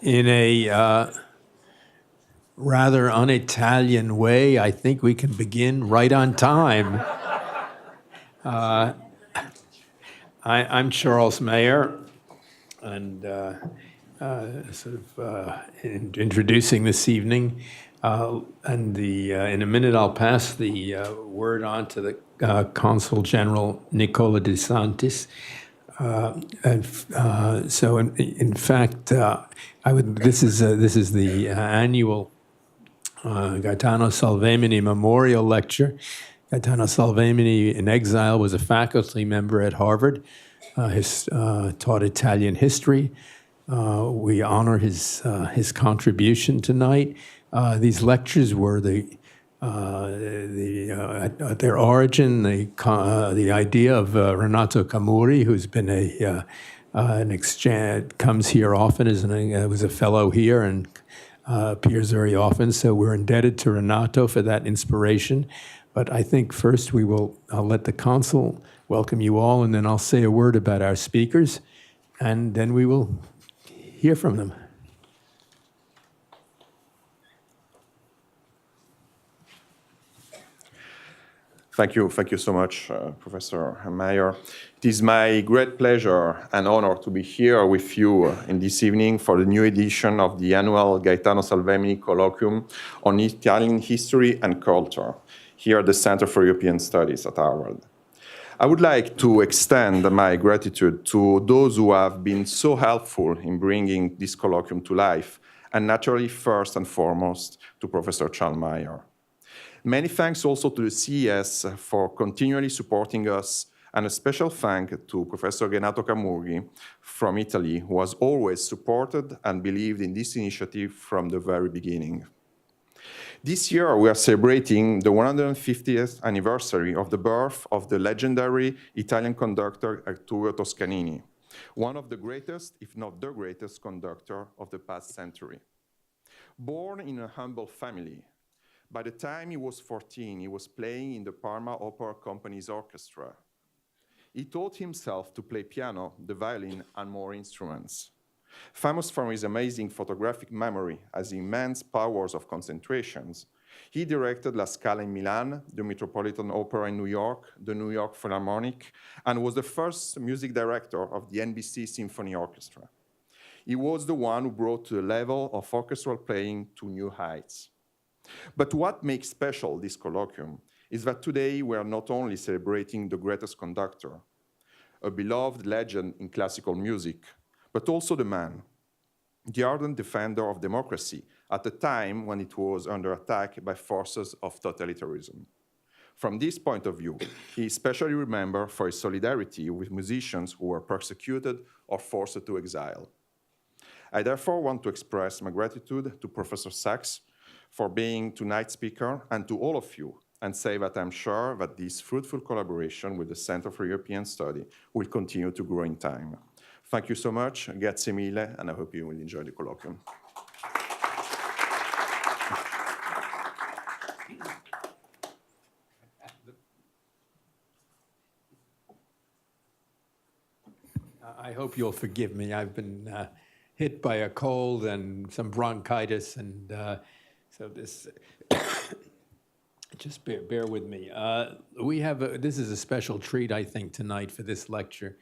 In a rather un-Italian way, I think we can begin right on time. I'm Charles Mayer, and introducing this evening. In a minute, I'll pass the word on to the Consul General Nicola De Santis. In fact, This is the annual Gaetano Salvemini Memorial Lecture. Gaetano Salvemini, in exile, was a faculty member at Harvard. Taught Italian history. We honor his contribution tonight. These lectures were at their origin, the idea of Renato Camuri, who's been an exchange, comes here often, was a fellow here and appears very often. So we're indebted to Renato for that inspiration. But I think first I'll let the consul welcome you all, and then I'll say a word about our speakers, and then we will hear from them. Thank you so much, Professor Mayer. It is my great pleasure and honor to be here with you in this evening for the new edition of the annual Gaetano Salvemini Colloquium on Italian History and Culture, here at the Center for European Studies at Harvard. I would like to extend my gratitude to those who have been so helpful in bringing this colloquium to life, and naturally, first and foremost, to Professor Charles Mayer. Many thanks also to the CES for continually supporting us, and a special thank to Professor Renato Camuri from Italy, who has always supported and believed in this initiative from the very beginning. This year, we are celebrating the 150th anniversary of the birth of the legendary Italian conductor Arturo Toscanini, one of the greatest, if not the greatest, conductor of the past century. Born in a humble family, by the time he was 14, he was playing in the Parma Opera Company's orchestra. He taught himself to play piano, the violin, and more instruments. Famous for his amazing photographic memory as immense powers of concentrations, he directed La Scala in Milan, the Metropolitan Opera in New York, the New York Philharmonic, and was the first music director of the NBC Symphony Orchestra. He was the one who brought the level of orchestral playing to new heights. But what makes special this colloquium is that today we are not only celebrating the greatest conductor, a beloved legend in classical music, but also the man, the ardent defender of democracy at a time when it was under attack by forces of totalitarianism. From this point of view, he is especially remembered for his solidarity with musicians who were persecuted or forced to exile. I therefore want to express my gratitude to Professor Sachs for being tonight's speaker, and to all of you, and say that I'm sure that this fruitful collaboration with the Center for European Study will continue to grow in time. Thank you so much, grazie mille, and I hope you will enjoy the colloquium. I hope you'll forgive me. I've been hit by a cold and some bronchitis, and so this, just bear with me. This is a special treat, I think, tonight for this lecture.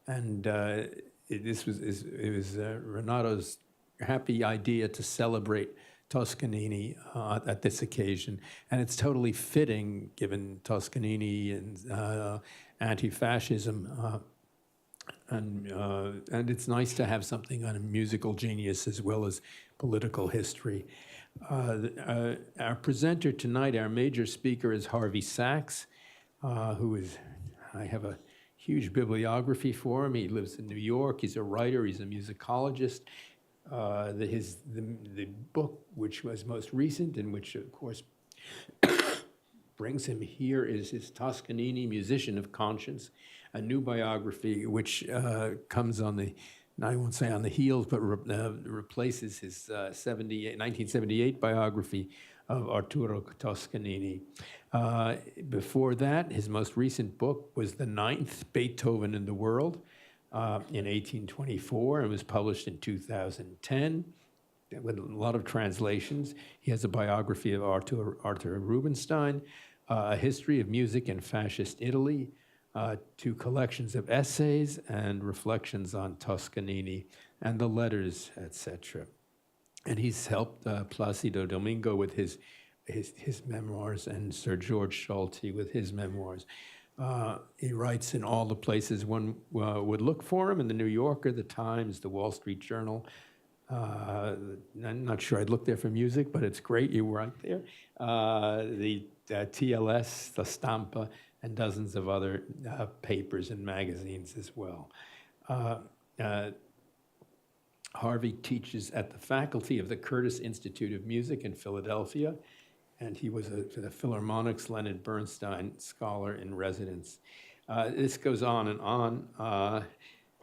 And it was Renato's happy idea to celebrate Toscanini at this occasion. And it's totally fitting, given Toscanini and anti-fascism. And it's nice to have something on a musical genius as well as political history. Our presenter tonight, our major speaker, is Harvey Sachs, I have a huge bibliography for him. He lives in New York. He's a writer. He's a musicologist. The book, which was most recent and which, of course, brings him here, is his Toscanini, Musician of Conscience, a new biography which comes on the, I won't say on the heels, but replaces his 1978 biography of Arturo Toscanini. Before that, his most recent book was The Ninth, Beethoven in the World, in 1824 and was published in 2010 with a lot of translations. He has a biography of Arthur Rubinstein, a history of music in fascist Italy, 2 collections of essays and reflections on Toscanini and the letters, etc. And he's helped Placido Domingo with his memoirs and Sir George Schulte with his memoirs. He writes in all the places one would look for him, in the New Yorker, the Times, the Wall Street Journal. I'm not sure I'd look there for music, but it's great you were right there. The TLS, the Stampa, and dozens of other papers and magazines as well. Harvey teaches at the faculty of the Curtis Institute of Music in Philadelphia, and he was the Philharmonic's Leonard Bernstein Scholar in Residence. This goes on,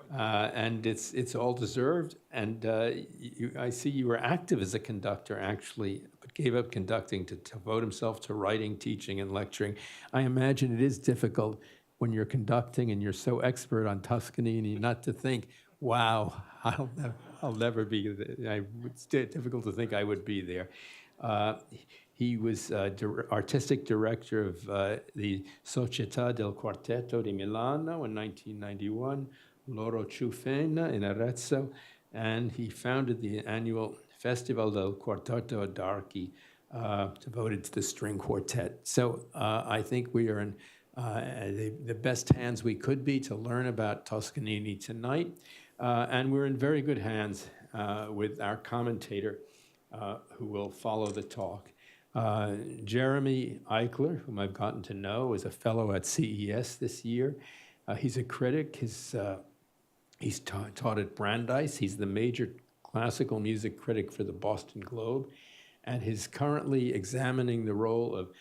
and it's all deserved. And I see you were active as a conductor, actually, but gave up conducting to devote himself to writing, teaching, and lecturing. I imagine it is difficult when you're conducting and you're so expert on Toscanini not to think, wow, I'll never be there. It's difficult to think I would be there. He was artistic director of the Società del Quartetto di Milano in 1991, Loro Ciufena in Arezzo, and he founded the annual Festival del Quartetto d'Archi, devoted to the string quartet. So I think we are in the best hands we could be to learn about Toscanini tonight, and we're in very good hands with our commentator who will follow the talk. Jeremy Eichler, whom I've gotten to know, is a fellow at CES this year. He's a critic. He's taught at Brandeis. He's the major classical music critic for the Boston Globe, and he's currently examining the role of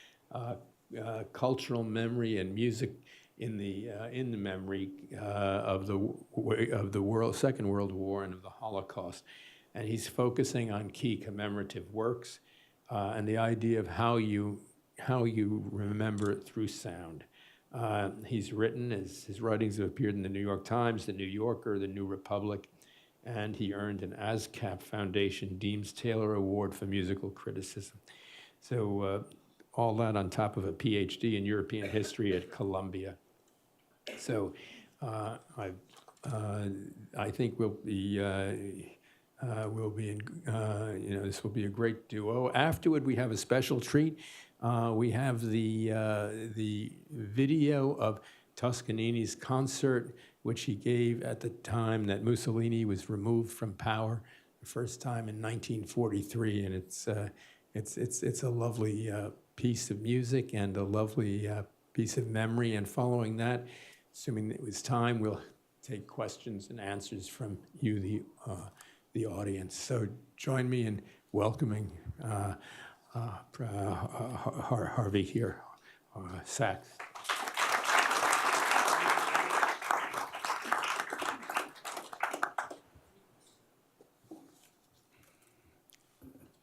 cultural memory and music in the memory of the Second World War and of the Holocaust. And he's focusing on key commemorative works and the idea of how you remember it through sound. He's written, his writings have appeared in the New York Times, the New Yorker, the New Republic, and he earned an ASCAP Foundation Deems Taylor Award for Musical Criticism. So all that on top of a PhD in European history at Columbia. So I think we'll be in, this will be a great duo. Afterward, we have a special treat. We have the video of Toscanini's concert, which he gave at the time that Mussolini was removed from power, the first time in 1943, and it's a lovely piece of music and a lovely piece of memory. And following that, assuming it was time, we'll take questions and answers from you, the audience. So join me in welcoming Harvey here, Sachs.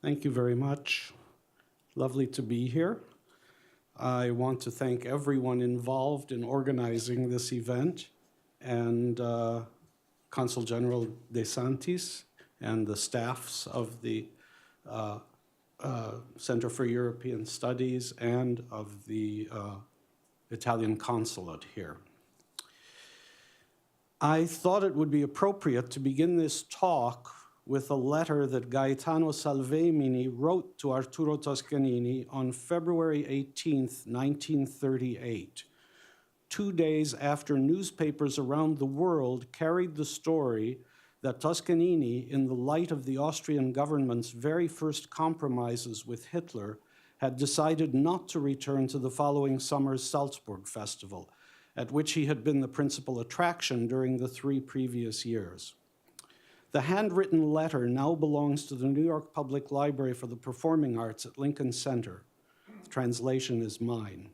Thank you very much. Lovely to be here. I want to thank everyone involved in organizing this event, and Consul General De Santis and the staffs of the Center for European Studies and of the Italian consulate here. I thought it would be appropriate to begin this talk with a letter that Gaetano Salvemini wrote to Arturo Toscanini on February 18th, 1938, 2 days after newspapers around the world carried the story that Toscanini, in the light of the Austrian government's very first compromises with Hitler, had decided not to return to the following summer's Salzburg Festival, at which he had been the principal attraction during the 3 previous years. The handwritten letter now belongs to the New York Public Library for the Performing Arts at Lincoln Center. The translation is mine.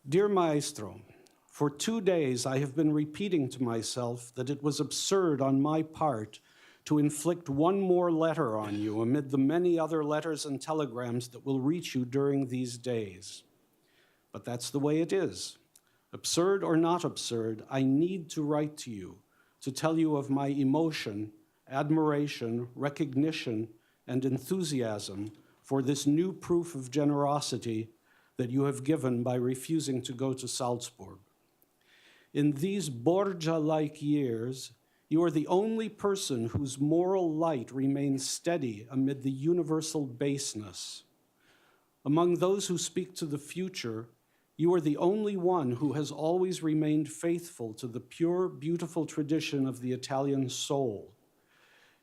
Dear Maestro, for 2 days I have been repeating to myself that it was absurd on my part to inflict one more letter on you amid the many other letters and telegrams that will reach you during these days. But that's the way it is. Absurd or not absurd, I need to write to you, to tell you of my emotion, admiration, recognition, and enthusiasm for this new proof of generosity that you have given by refusing to go to Salzburg. In these Borgia-like years, you are the only person whose moral light remains steady amid the universal baseness. Among those who speak to the future, you are the only one who has always remained faithful to the pure, beautiful tradition of the Italian soul.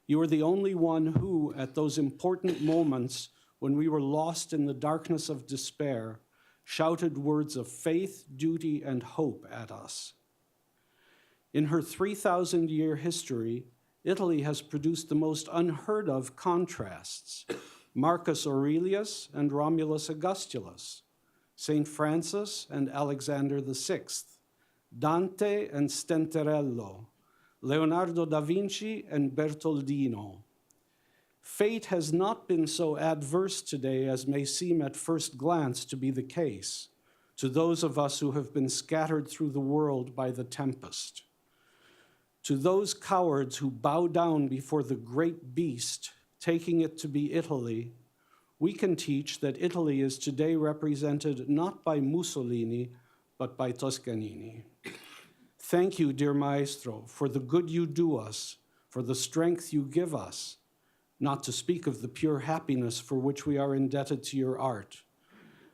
You are the only one who, at those important moments when we were lost in the darkness of despair, shouted words of faith, duty, and hope at us. In her 3,000-year history, Italy has produced the most unheard of contrasts: Marcus Aurelius and Romulus Augustulus, St. Francis and Alexander VI, Dante and Stenterello, Leonardo da Vinci and Bertoldino. Fate has not been so adverse today as may seem at first glance to be the case to those of us who have been scattered through the world by the tempest. To those cowards who bow down before the great beast, taking it to be Italy, we can teach that Italy is today represented not by Mussolini, but by Toscanini. Thank you, dear Maestro, for the good you do us, for the strength you give us, not to speak of the pure happiness for which we are indebted to your art.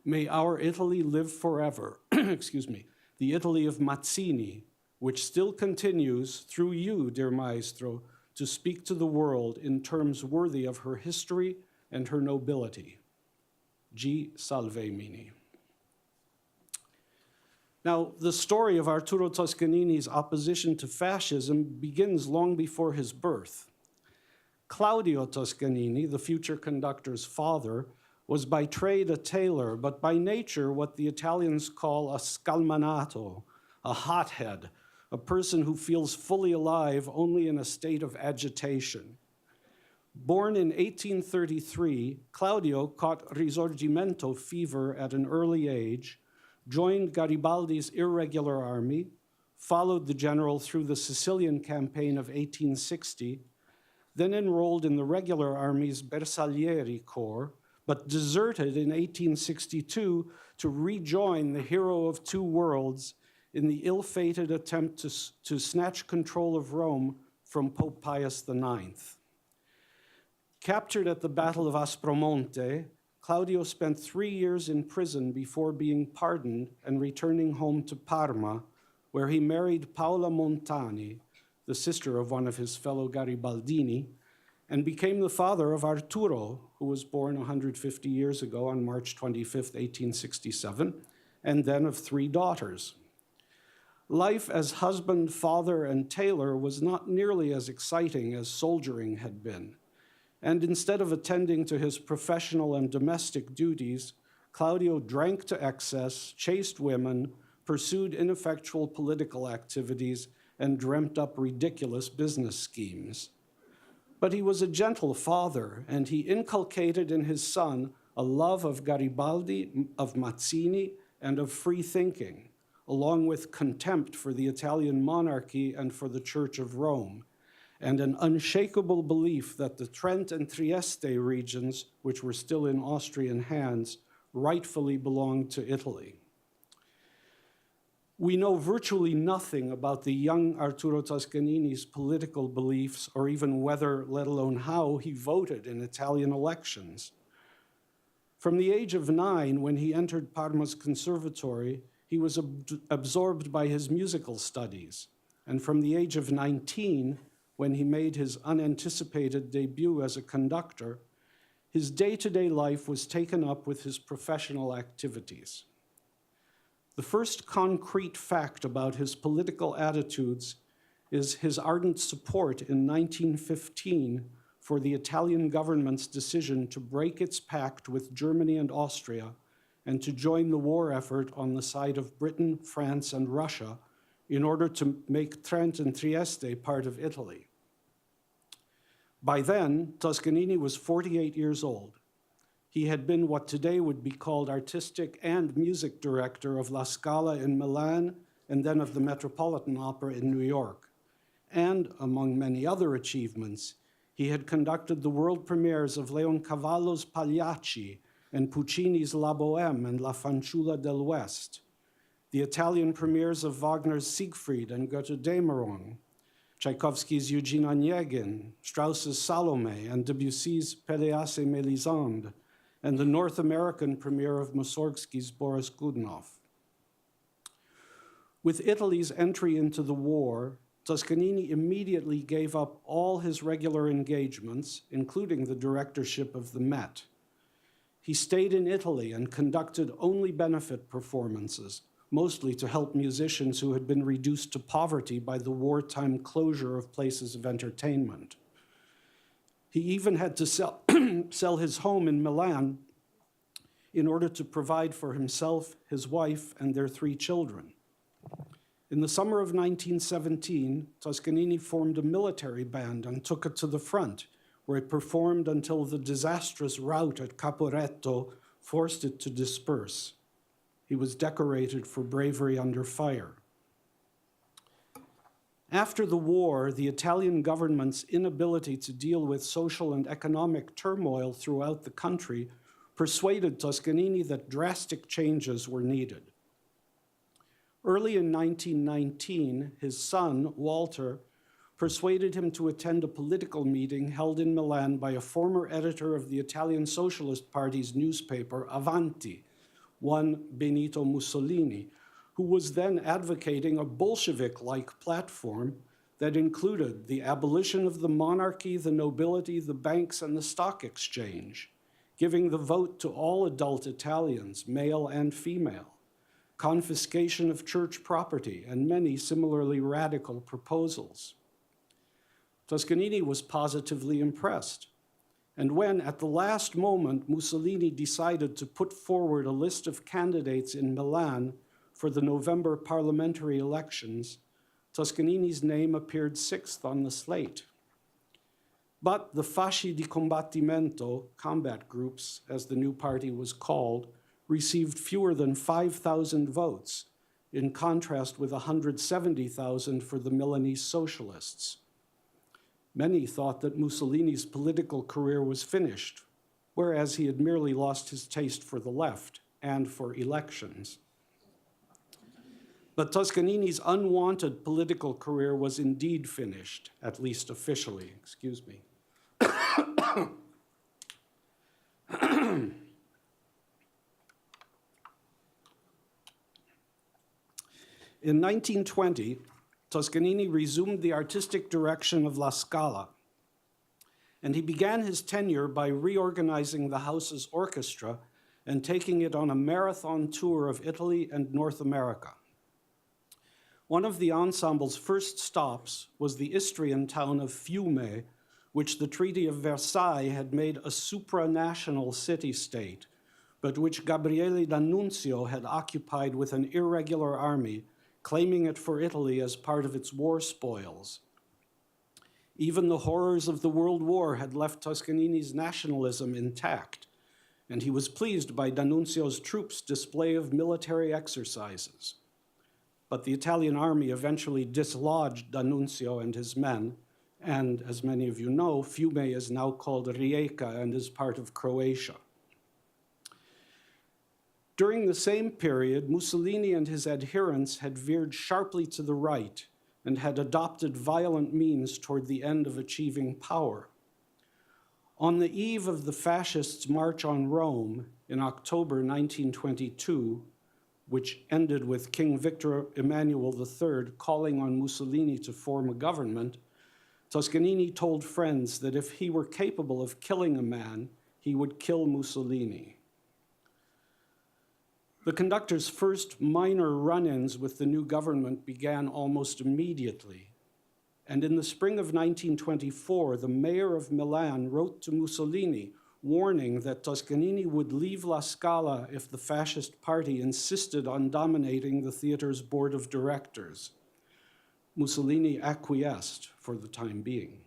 May our Italy live forever, excuse me, the Italy of Mazzini, which still continues, through you, dear Maestro, to speak to the world in terms worthy of her history and her nobility. G. Salvemini. Now, the story of Arturo Toscanini's opposition to fascism begins long before his birth. Claudio Toscanini, the future conductor's father, was by trade a tailor, but by nature what the Italians call a scalmanato, a hothead, a person who feels fully alive only in a state of agitation. Born in 1833, Claudio caught Risorgimento fever at an early age, joined Garibaldi's irregular army, followed the general through the Sicilian campaign of 1860, then enrolled in the regular army's Bersaglieri Corps, but deserted in 1862 to rejoin the hero of two worlds in the ill-fated attempt to snatch control of Rome from Pope Pius IX. Captured at the Battle of Aspromonte, Claudio spent 3 years in prison before being pardoned and returning home to Parma, where he married Paola Montani, the sister of one of his fellow Garibaldini, and became the father of Arturo, who was born 150 years ago on March 25, 1867, and then of 3 daughters. Life as husband, father, and tailor was not nearly as exciting as soldiering had been. And instead of attending to his professional and domestic duties, Claudio drank to excess, chased women, pursued ineffectual political activities, and dreamt up ridiculous business schemes. But he was a gentle father, and he inculcated in his son a love of Garibaldi, of Mazzini, and of free thinking, along with contempt for the Italian monarchy and for the Church of Rome, and an unshakable belief that the Trent and Trieste regions, which were still in Austrian hands, rightfully belonged to Italy. We know virtually nothing about the young Arturo Toscanini's political beliefs, or even whether, let alone how, he voted in Italian elections. From the age of 9, when he entered Parma's conservatory, he was absorbed by his musical studies. And from the age of 19, when he made his unanticipated debut as a conductor, his day-to-day life was taken up with his professional activities. The first concrete fact about his political attitudes is his ardent support in 1915 for the Italian government's decision to break its pact with Germany and Austria and to join the war effort on the side of Britain, France, and Russia in order to make Trent and Trieste part of Italy. By then, Toscanini was 48 years old. He had been what today would be called artistic and music director of La Scala in Milan and then of the Metropolitan Opera in New York. and among many other achievements, he had conducted the world premieres of Leoncavallo's Pagliacci and Puccini's La Bohème and La Fanciulla del West, the Italian premieres of Wagner's Siegfried and Götterdämmerung, Tchaikovsky's Eugene Onegin, Strauss's Salome, and Debussy's Pelléas et Mélisande, and the North American premiere of Mussorgsky's Boris Godunov. With Italy's entry into the war, Toscanini immediately gave up all his regular engagements, including the directorship of the Met. He stayed in Italy and conducted only benefit performances, mostly to help musicians who had been reduced to poverty by the wartime closure of places of entertainment. He even had to sell his home in Milan in order to provide for himself, his wife, and their 3 children. In the summer of 1917, Toscanini formed a military band and took it to the front, where it performed until the disastrous rout at Caporetto forced it to disperse. He was decorated for bravery under fire. After the war, the Italian government's inability to deal with social and economic turmoil throughout the country persuaded Toscanini that drastic changes were needed. Early in 1919, his son, Walter, persuaded him to attend a political meeting held in Milan by a former editor of the Italian Socialist Party's newspaper, Avanti, one Benito Mussolini, who was then advocating a Bolshevik-like platform that included the abolition of the monarchy, the nobility, the banks, and the stock exchange, giving the vote to all adult Italians, male and female, confiscation of church property, and many similarly radical proposals. Toscanini was positively impressed. And when, at the last moment, Mussolini decided to put forward a list of candidates in Milan for the November parliamentary elections, Toscanini's name appeared 6th on the slate. But the Fasci di Combattimento, combat groups, as the new party was called, received fewer than 5,000 votes, in contrast with 170,000 for the Milanese socialists. Many thought that Mussolini's political career was finished, whereas he had merely lost his taste for the left and for elections. But Toscanini's unwanted political career was indeed finished, at least officially. Excuse me. In 1920, Toscanini resumed the artistic direction of La Scala, and he began his tenure by reorganizing the house's orchestra and taking it on a marathon tour of Italy and North America. One of the ensemble's first stops was the Istrian town of Fiume, which the Treaty of Versailles had made a supranational city-state, but which Gabriele D'Annunzio had occupied with an irregular army, claiming it for Italy as part of its war spoils. Even the horrors of the World War had left Toscanini's nationalism intact, and he was pleased by D'Annunzio's troops' display of military exercises. But the Italian army eventually dislodged D'Annunzio and his men, and as many of you know, Fiume is now called Rijeka and is part of Croatia. During the same period, Mussolini and his adherents had veered sharply to the right and had adopted violent means toward the end of achieving power. On the eve of the fascists' march on Rome in October 1922, which ended with King Victor Emmanuel III calling on Mussolini to form a government, Toscanini told friends that if he were capable of killing a man, he would kill Mussolini. The conductor's first minor run-ins with the new government began almost immediately. And in the spring of 1924, the mayor of Milan wrote to Mussolini, warning that Toscanini would leave La Scala if the fascist party insisted on dominating the theater's board of directors. Mussolini acquiesced for the time being.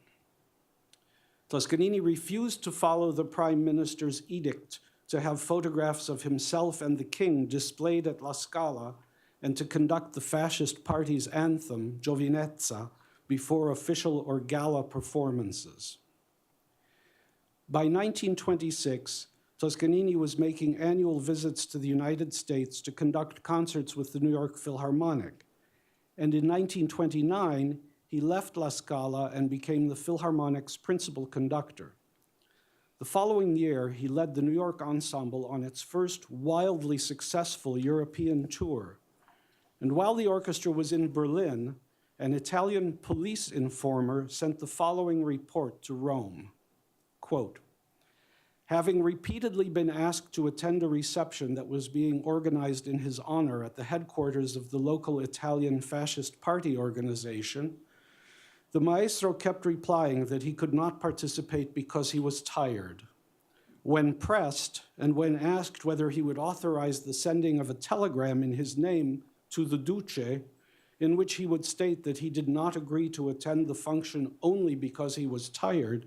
Toscanini refused to follow the prime minister's edict to have photographs of himself and the king displayed at La Scala and to conduct the fascist party's anthem, Giovinezza, before official or gala performances. By 1926, Toscanini was making annual visits to the United States to conduct concerts with the New York Philharmonic. And in 1929, he left La Scala and became the Philharmonic's principal conductor. The following year, he led the New York Ensemble on its first wildly successful European tour. And while the orchestra was in Berlin, an Italian police informer sent the following report to Rome. Quote, having repeatedly been asked to attend a reception that was being organized in his honor at the headquarters of the local Italian fascist party organization, the maestro kept replying that he could not participate because he was tired. When pressed, and when asked whether he would authorize the sending of a telegram in his name to the Duce, in which he would state that he did not agree to attend the function only because he was tired,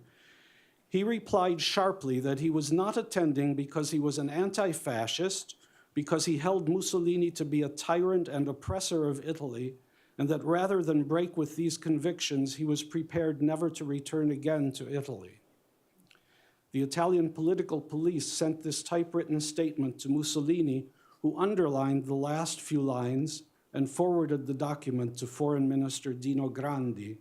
he replied sharply that he was not attending because he was an anti-fascist, because he held Mussolini to be a tyrant and oppressor of Italy, and that rather than break with these convictions, he was prepared never to return again to Italy. The Italian political police sent this typewritten statement to Mussolini, who underlined the last few lines and forwarded the document to Foreign Minister Dino Grandi.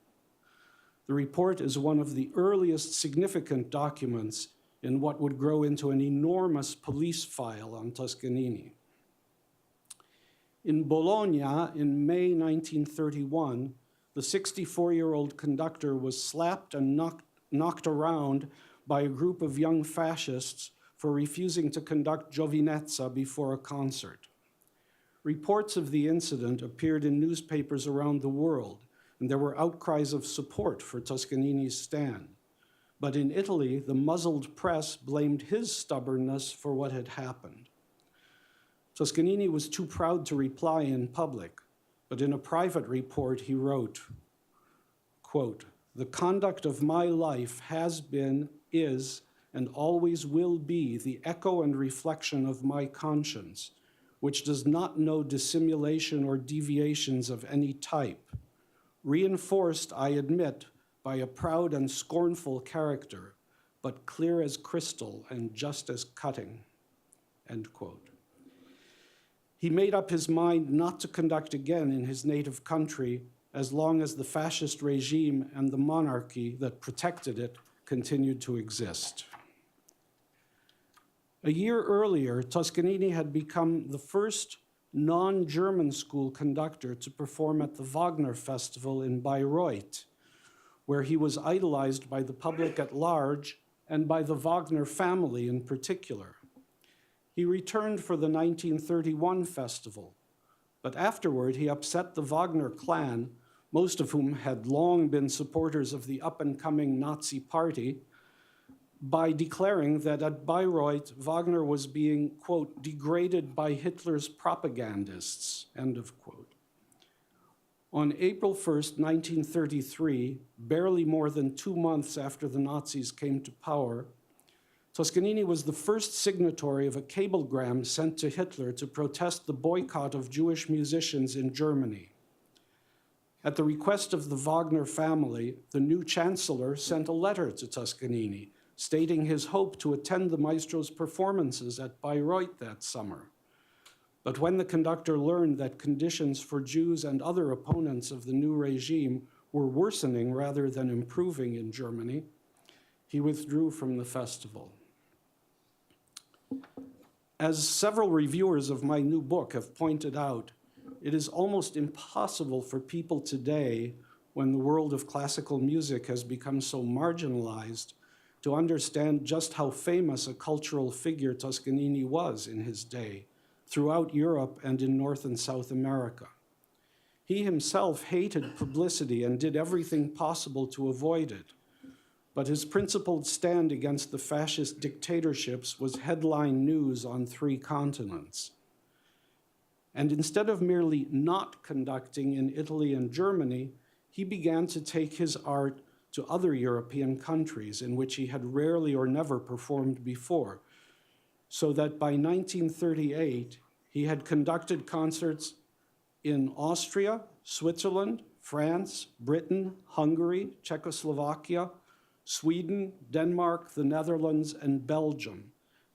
The report is one of the earliest significant documents in what would grow into an enormous police file on Toscanini. In Bologna, in May 1931, the 64-year-old conductor was slapped and knocked around by a group of young fascists for refusing to conduct Giovinezza before a concert. Reports of the incident appeared in newspapers around the world, and there were outcries of support for Toscanini's stand. But in Italy, the muzzled press blamed his stubbornness for what had happened. Toscanini was too proud to reply in public, but in a private report he wrote, quote, the conduct of my life has been, is, and always will be the echo and reflection of my conscience, which does not know dissimulation or deviations of any type, reinforced, I admit, by a proud and scornful character, but clear as crystal and just as cutting, end quote. He made up his mind not to conduct again in his native country as long as the fascist regime and the monarchy that protected it continued to exist. A year earlier, Toscanini had become the first non-German school conductor to perform at the Wagner Festival in Bayreuth, where he was idolized by the public at large and by the Wagner family in particular. He returned for the 1931 festival, but afterward he upset the Wagner clan, most of whom had long been supporters of the up-and-coming Nazi party, by declaring that at Bayreuth, Wagner was being, quote, degraded by Hitler's propagandists, end of quote. On April 1st, 1933, barely more than 2 months after the Nazis came to power, Toscanini was the first signatory of a cablegram sent to Hitler to protest the boycott of Jewish musicians in Germany. At the request of the Wagner family, the new chancellor sent a letter to Toscanini, stating his hope to attend the maestro's performances at Bayreuth that summer. But when the conductor learned that conditions for Jews and other opponents of the new regime were worsening rather than improving in Germany, he withdrew from the festival. As several reviewers of my new book have pointed out, it is almost impossible for people today, when the world of classical music has become so marginalized, to understand just how famous a cultural figure Toscanini was in his day, throughout Europe and in North and South America. He himself hated publicity and did everything possible to avoid it, but his principled stand against the fascist dictatorships was headline news on 3 continents. And instead of merely not conducting in Italy and Germany, he began to take his art to other European countries in which he had rarely or never performed before, so that by 1938, he had conducted concerts in Austria, Switzerland, France, Britain, Hungary, Czechoslovakia, Sweden, Denmark, the Netherlands, and Belgium,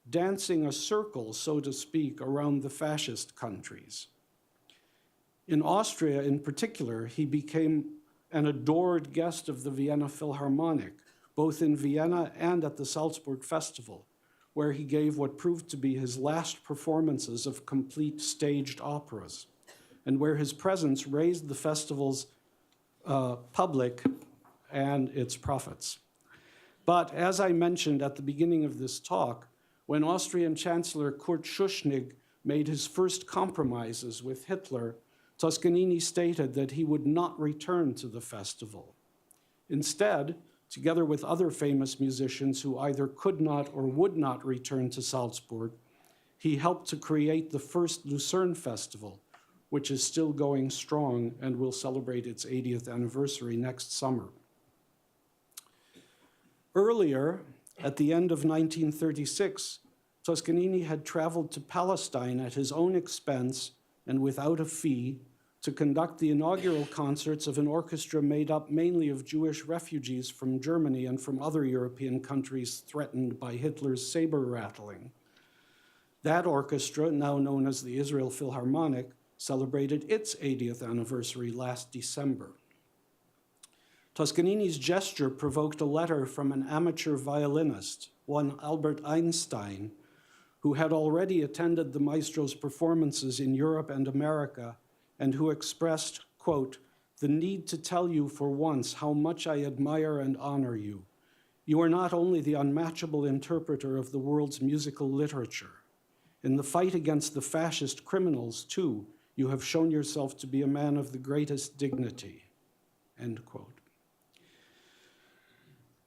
dancing a circle, so to speak, around the fascist countries. In Austria, in particular, he became an adored guest of the Vienna Philharmonic, both in Vienna and at the Salzburg Festival, where he gave what proved to be his last performances of complete staged operas, and where his presence raised the festival's public and its profits. But as I mentioned at the beginning of this talk, when Austrian Chancellor Kurt Schuschnigg made his first compromises with Hitler, Toscanini stated that he would not return to the festival. Instead, together with other famous musicians who either could not or would not return to Salzburg, he helped to create the first Lucerne Festival, which is still going strong and will celebrate its 80th anniversary next summer. Earlier, at the end of 1936, Toscanini had traveled to Palestine at his own expense and without a fee to conduct the inaugural concerts of an orchestra made up mainly of Jewish refugees from Germany and from other European countries threatened by Hitler's saber rattling. That orchestra, now known as the Israel Philharmonic, celebrated its 80th anniversary last December. Toscanini's gesture provoked a letter from an amateur violinist, one Albert Einstein, who had already attended the maestro's performances in Europe and America, and who expressed, quote, "the need to tell you for once how much I admire and honor you. You are not only the unmatchable interpreter of the world's musical literature. In the fight against the fascist criminals, too, you have shown yourself to be a man of the greatest dignity," end quote.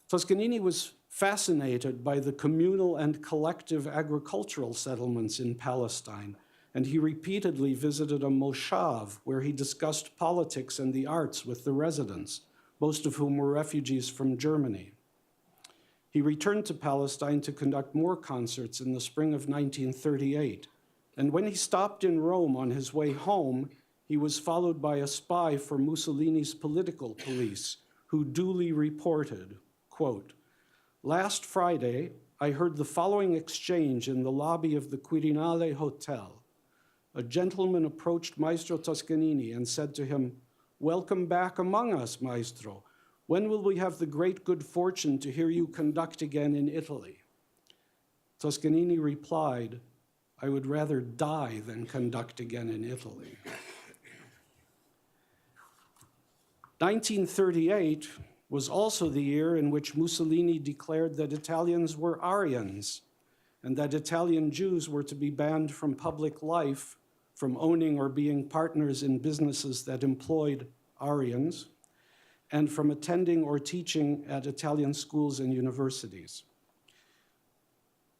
Toscanini was fascinated by the communal and collective agricultural settlements in Palestine, and he repeatedly visited a moshav where he discussed politics and the arts with the residents, most of whom were refugees from Germany. He returned to Palestine to conduct more concerts in the spring of 1938, and when he stopped in Rome on his way home, he was followed by a spy for Mussolini's political police, who duly reported, quote, "Last Friday, I heard the following exchange in the lobby of the Quirinale Hotel. A gentleman approached Maestro Toscanini and said to him, 'Welcome back among us, Maestro. When will we have the great good fortune to hear you conduct again in Italy?' Toscanini replied, 'I would rather die than conduct again in Italy.'" 1938 was also the year in which Mussolini declared that Italians were Aryans and that Italian Jews were to be banned from public life, from owning or being partners in businesses that employed Aryans, and from attending or teaching at Italian schools and universities.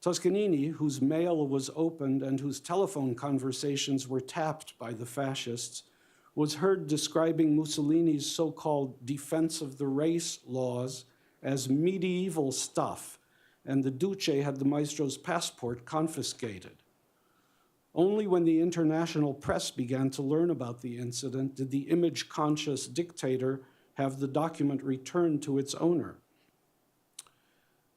Toscanini, whose mail was opened and whose telephone conversations were tapped by the fascists, was heard describing Mussolini's so-called defense of the race laws as medieval stuff, and the Duce had the maestro's passport confiscated. Only when the international press began to learn about the incident did the image-conscious dictator have the document returned to its owner.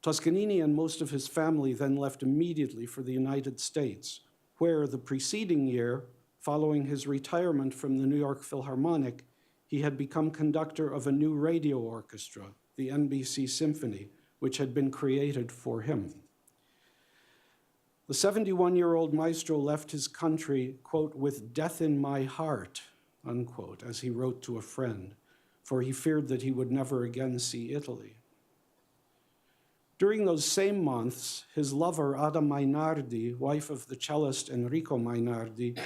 Toscanini and most of his family then left immediately for the United States, where the preceding year, following his retirement from the New York Philharmonic, he had become conductor of a new radio orchestra, the NBC Symphony, which had been created for him. The 71-year-old maestro left his country, quote, "with death in my heart," unquote, as he wrote to a friend, for he feared that he would never again see Italy. During those same months, his lover, Ada Mainardi, wife of the cellist Enrico Mainardi,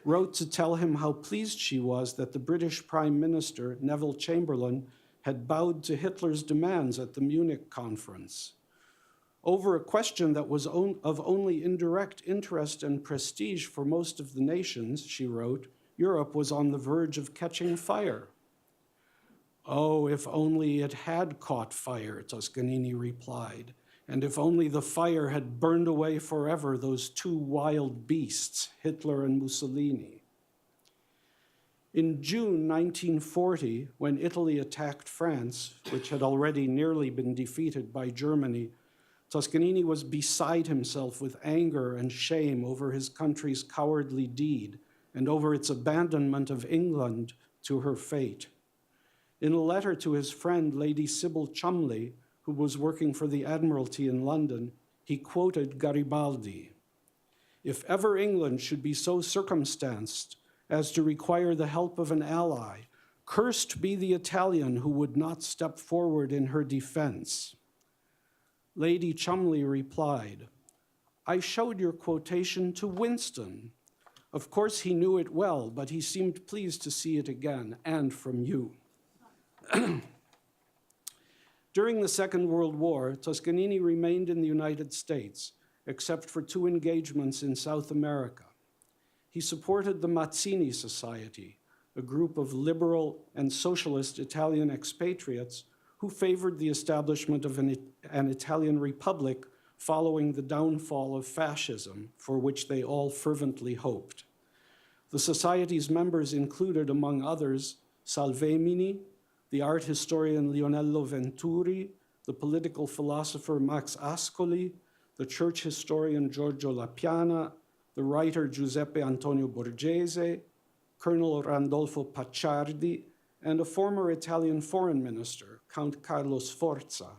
wrote to tell him how pleased she was that the British Prime Minister, Neville Chamberlain, had bowed to Hitler's demands at the Munich conference. Over a question that was of only indirect interest and prestige for most of the nations, she wrote, Europe was on the verge of catching fire. "Oh, if only it had caught fire," Toscanini replied, "and if only the fire had burned away forever those two wild beasts, Hitler and Mussolini." In June 1940, when Italy attacked France, which had already nearly been defeated by Germany, Toscanini was beside himself with anger and shame over his country's cowardly deed and over its abandonment of England to her fate. In a letter to his friend, Lady Sybil Cholmondeley, who was working for the Admiralty in London, he quoted Garibaldi: "If ever England should be so circumstanced as to require the help of an ally, cursed be the Italian who would not step forward in her defense." Lady Cholmondeley replied, "I showed your quotation to Winston. Of course he knew it well, but he seemed pleased to see it again, and from you." During the Second World War, Toscanini remained in the United States, except for 2 engagements in South America. He supported the Mazzini Society, a group of liberal and socialist Italian expatriates who favored the establishment of an Italian republic following the downfall of fascism, for which they all fervently hoped. The Society's members included, among others, Salvemini, the art historian Leonello Venturi, the political philosopher Max Ascoli, the church historian Giorgio Lapiana, the writer Giuseppe Antonio Borghese, Colonel Randolfo Pacciardi, and a former Italian foreign minister, Count Carlo Sforza.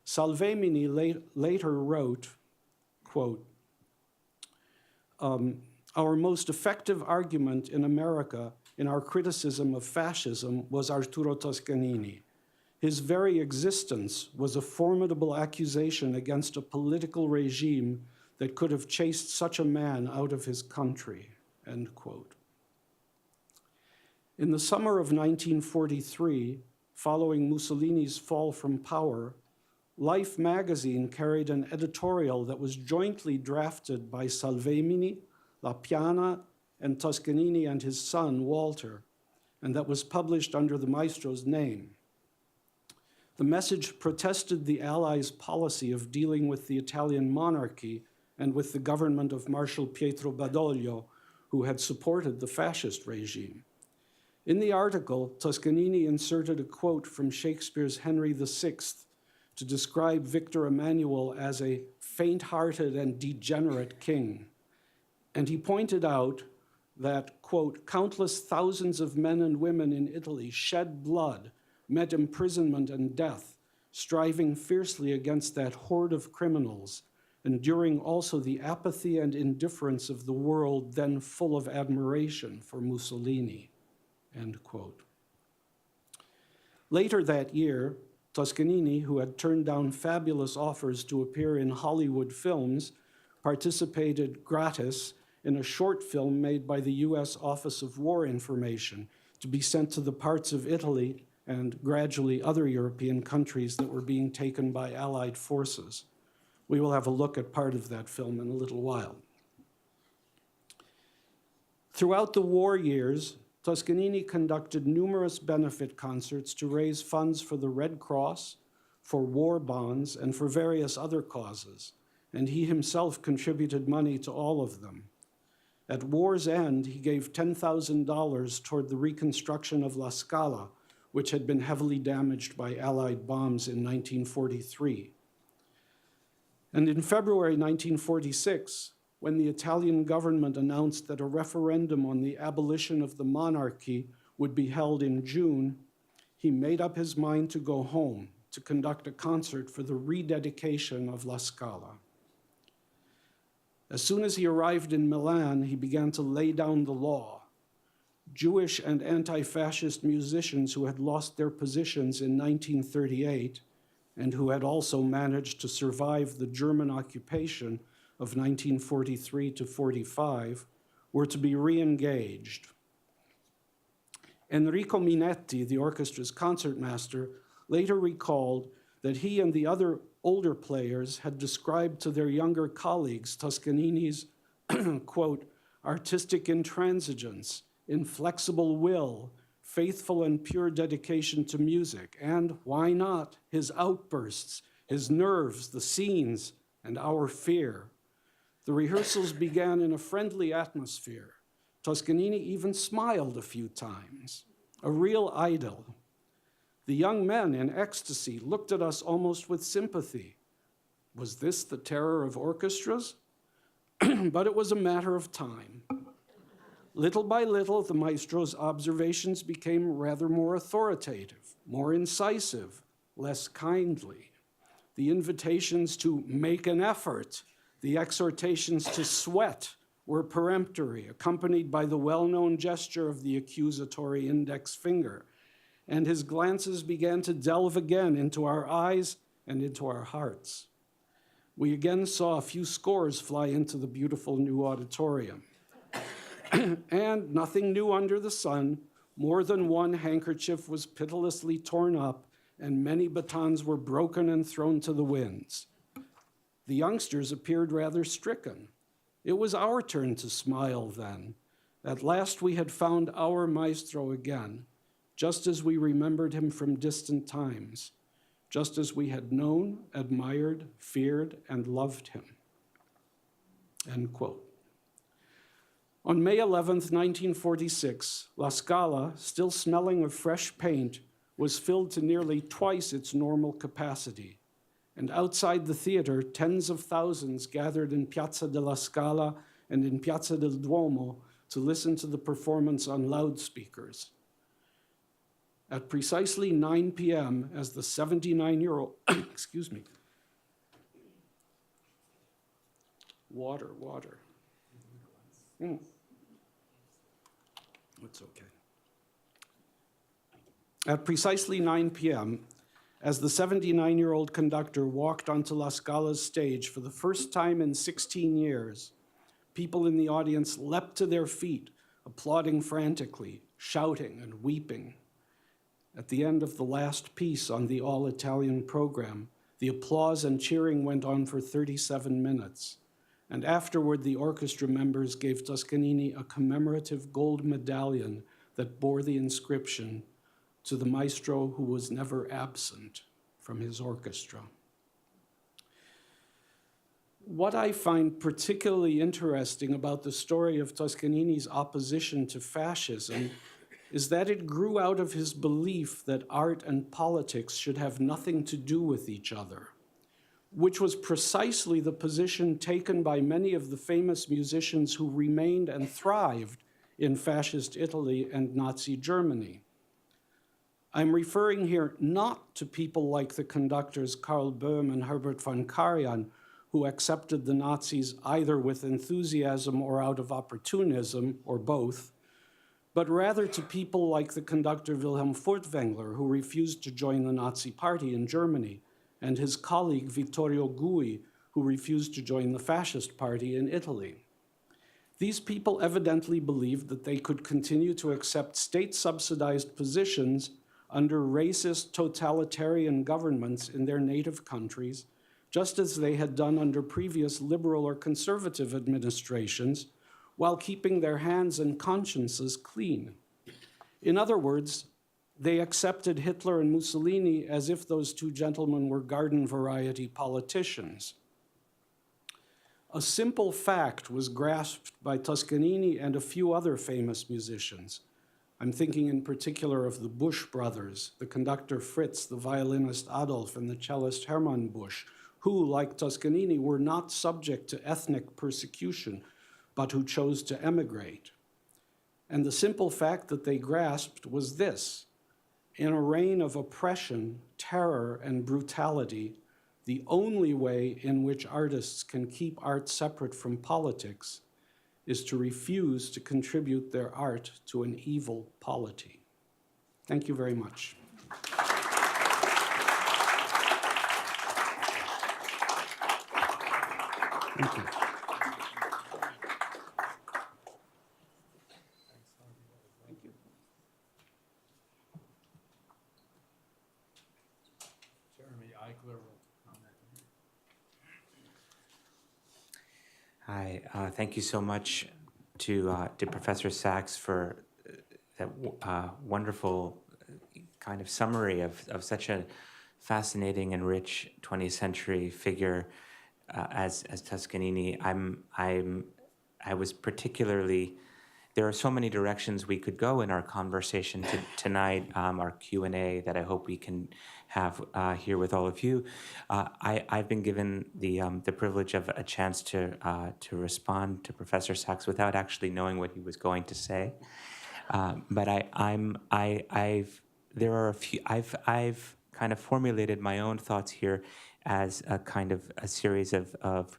Salvemini later wrote, quote, "Our most effective argument in America in our criticism of fascism was Arturo Toscanini. His very existence was a formidable accusation against a political regime that could have chased such a man out of his country," end quote. In the summer of 1943, following Mussolini's fall from power, Life magazine carried an editorial that was jointly drafted by Salvemini, Lapiana, and Toscanini and his son, Walter, and that was published under the maestro's name. The message protested the Allies' policy of dealing with the Italian monarchy and with the government of Marshal Pietro Badoglio, who had supported the fascist regime. In the article, Toscanini inserted a quote from Shakespeare's Henry VI to describe Victor Emmanuel as a faint-hearted and degenerate king. And he pointed out that, quote, "countless thousands of men and women in Italy shed blood, met imprisonment and death, striving fiercely against that horde of criminals, enduring also the apathy and indifference of the world then full of admiration for Mussolini," end quote. Later that year, Toscanini, who had turned down fabulous offers to appear in Hollywood films, participated gratis in a short film made by the US Office of War Information to be sent to the parts of Italy and gradually other European countries that were being taken by Allied forces. We will have a look at part of that film in a little while. Throughout the war years, Toscanini conducted numerous benefit concerts to raise funds for the Red Cross, for war bonds, and for various other causes, and he himself contributed money to all of them. At war's end, he gave $10,000 toward the reconstruction of La Scala, which had been heavily damaged by Allied bombs in 1943. And in February 1946, when the Italian government announced that a referendum on the abolition of the monarchy would be held in June, he made up his mind to go home to conduct a concert for the rededication of La Scala. As soon as he arrived in Milan, he began to lay down the law. Jewish and anti-fascist musicians who had lost their positions in 1938 and who had also managed to survive the German occupation of 1943 to 45 were to be re-engaged. Enrico Minetti, the orchestra's concertmaster, later recalled that he and the other older players had described to their younger colleagues Toscanini's, quote, "artistic intransigence, inflexible will, faithful and pure dedication to music, and, why not, his outbursts, his nerves, the scenes, and our fear." The rehearsals began in a friendly atmosphere. Toscanini even smiled a few times, a real idol. The young men in ecstasy looked at us almost with sympathy. Was this the terror of orchestras? But it was a matter of time. Little by little, the maestro's observations became rather more authoritative, more incisive, less kindly. The invitations to make an effort, the exhortations to sweat were peremptory, accompanied by the well-known gesture of the accusatory index finger, and his glances began to delve again into our eyes and into our hearts. We again saw a few scores fly into the beautiful new auditorium. And nothing new under the sun, more than one handkerchief was pitilessly torn up, and many batons were broken and thrown to the winds. The youngsters appeared rather stricken. It was our turn to smile then. At last we had found our maestro again, just as we remembered him from distant times, just as we had known, admired, feared, and loved him. End quote. On May 11th, 1946, La Scala, still smelling of fresh paint, was filled to nearly twice its normal capacity. And outside the theater, tens of thousands gathered in Piazza della Scala and in Piazza del Duomo to listen to the performance on loudspeakers. At precisely 9 p.m., as the 79-year-old, excuse me, water. It's okay. At precisely 9 p.m., as the 79-year-old conductor walked onto La Scala's stage for the first time in 16 years, people in the audience leapt to their feet, applauding frantically, shouting and weeping. At the end of the last piece on the all-Italian program, the applause and cheering went on for 37 minutes. And afterward, the orchestra members gave Toscanini a commemorative gold medallion that bore the inscription, "To the maestro who was never absent from his orchestra." What I find particularly interesting about the story of Toscanini's opposition to fascism is that it grew out of his belief that art and politics should have nothing to do with each other, which was precisely the position taken by many of the famous musicians who remained and thrived in fascist Italy and Nazi Germany. I'm referring here not to people like the conductors Karl Böhm and Herbert von Karajan, who accepted the Nazis either with enthusiasm or out of opportunism, or both, but rather to people like the conductor Wilhelm Furtwängler, who refused to join the Nazi Party in Germany, and his colleague Vittorio Gui, who refused to join the Fascist Party in Italy. These people evidently believed that they could continue to accept state-subsidized positions under racist totalitarian governments in their native countries, just as they had done under previous liberal or conservative administrations, while keeping their hands and consciences clean. In other words, they accepted Hitler and Mussolini as if those two gentlemen were garden variety politicians. A simple fact was grasped by Toscanini and a few other famous musicians. I'm thinking in particular of the Busch brothers, the conductor Fritz, the violinist Adolf, and the cellist Hermann Busch, who, like Toscanini, were not subject to ethnic persecution, but who chose to emigrate. And the simple fact that they grasped was this: in a reign of oppression, terror, and brutality, the only way in which artists can keep art separate from politics is to refuse to contribute their art to an evil polity. Thank you very much. Thank you. Hi, thank you so much to Professor Sachs for that wonderful kind of summary of such a fascinating and rich 20th century figure as Toscanini. I was particularly there are so many directions we could go in our conversation tonight, our Q&A that I hope we can have here with all of you. I've been given the privilege of a chance to respond to Professor Sachs without actually knowing what he was going to say. But I've kind of formulated my own thoughts here as a kind of a series of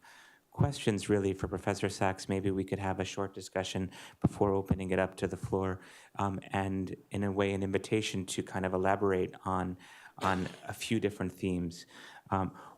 questions really for Professor Sachs. Maybe we could have a short discussion before opening it up to the floor, and in a way an invitation to kind of elaborate on a few different themes.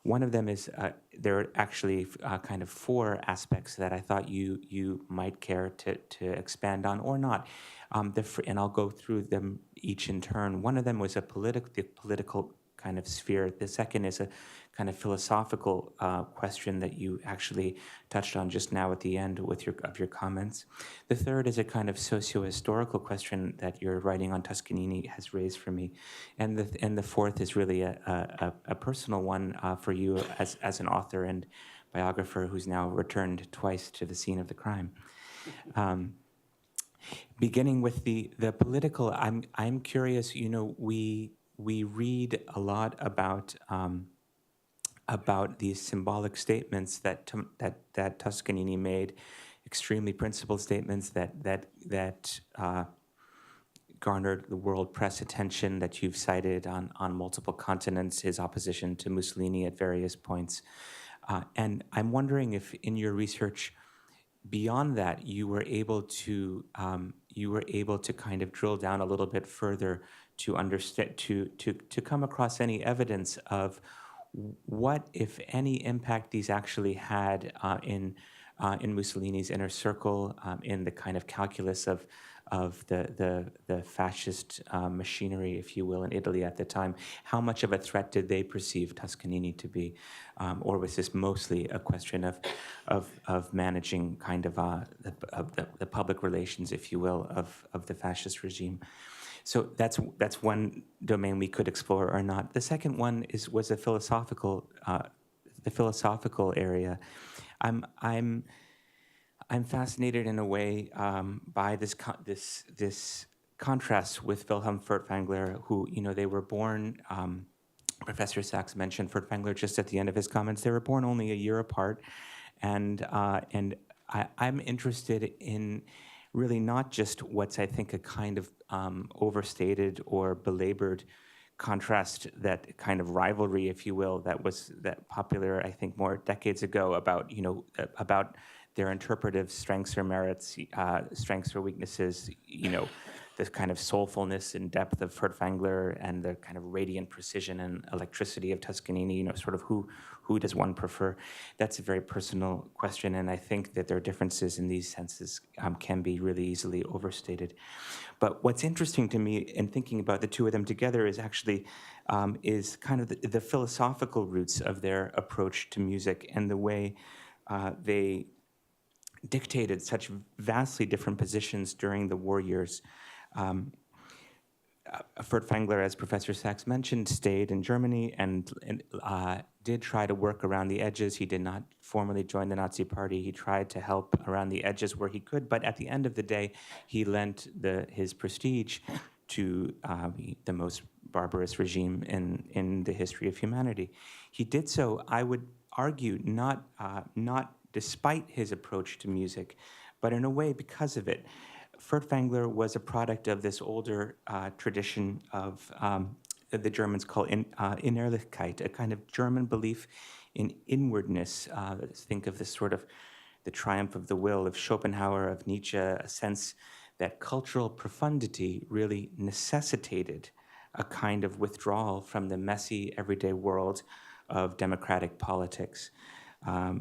One of them is, there are actually kind of four aspects that I thought you might care to expand on or not. And I'll go through them each in turn. One of them was the political kind of sphere. The second is a kind of philosophical question that you actually touched on just now at the end with your comments. The third is a kind of socio-historical question that your writing on Toscanini has raised for me. And the fourth is really a personal one for you as an author and biographer who's now returned twice to the scene of the crime. Beginning with the political, I'm curious. You know, we read a lot about these symbolic statements that Toscanini made, extremely principled statements that garnered the world press attention, that you've cited on multiple continents, his opposition to Mussolini at various points. And I'm wondering if in your research, beyond that, you were able to kind of drill down a little bit further to understand, to come across any evidence of what, if any, impact these actually had in Mussolini's inner circle, in the kind of calculus of the fascist machinery, if you will, in Italy at the time. How much of a threat did they perceive Toscanini to be, or was this mostly a question of managing kind of the public relations, if you will, of the fascist regime? So that's one domain we could explore or not. The second one was a philosophical, the philosophical area. I'm fascinated in a way by this contrast with Wilhelm Furtwängler, who, you know, they were born. Professor Sachs mentioned Furtwängler just at the end of his comments. They were born only a year apart, and I'm interested in really not just what's, I think, a kind of overstated or belabored contrast, that kind of rivalry, if you will, that popular, I think, more decades ago about, you know, about their interpretive strengths or merits, strengths or weaknesses, you know, the kind of soulfulness and depth of Furtwängler and the kind of radiant precision and electricity of Toscanini, you know, sort of who does one prefer? That's a very personal question, and I think that their differences in these senses can be really easily overstated. But what's interesting to me in thinking about the two of them together is actually is kind of the philosophical roots of their approach to music and the way they dictated such vastly different positions during the war years. Furtwängler, as Professor Sachs mentioned, stayed in Germany and did try to work around the edges. He did not formally join the Nazi Party. He tried to help around the edges where he could, but at the end of the day, he lent his prestige to the most barbarous regime in the history of humanity. He did so, I would argue, not despite his approach to music, but in a way because of it. Furtwängler was a product of this older tradition of the Germans call Innerlichkeit, a kind of German belief in inwardness. Think of this sort of the triumph of the will of Schopenhauer, of Nietzsche, a sense that cultural profundity really necessitated a kind of withdrawal from the messy everyday world of democratic politics.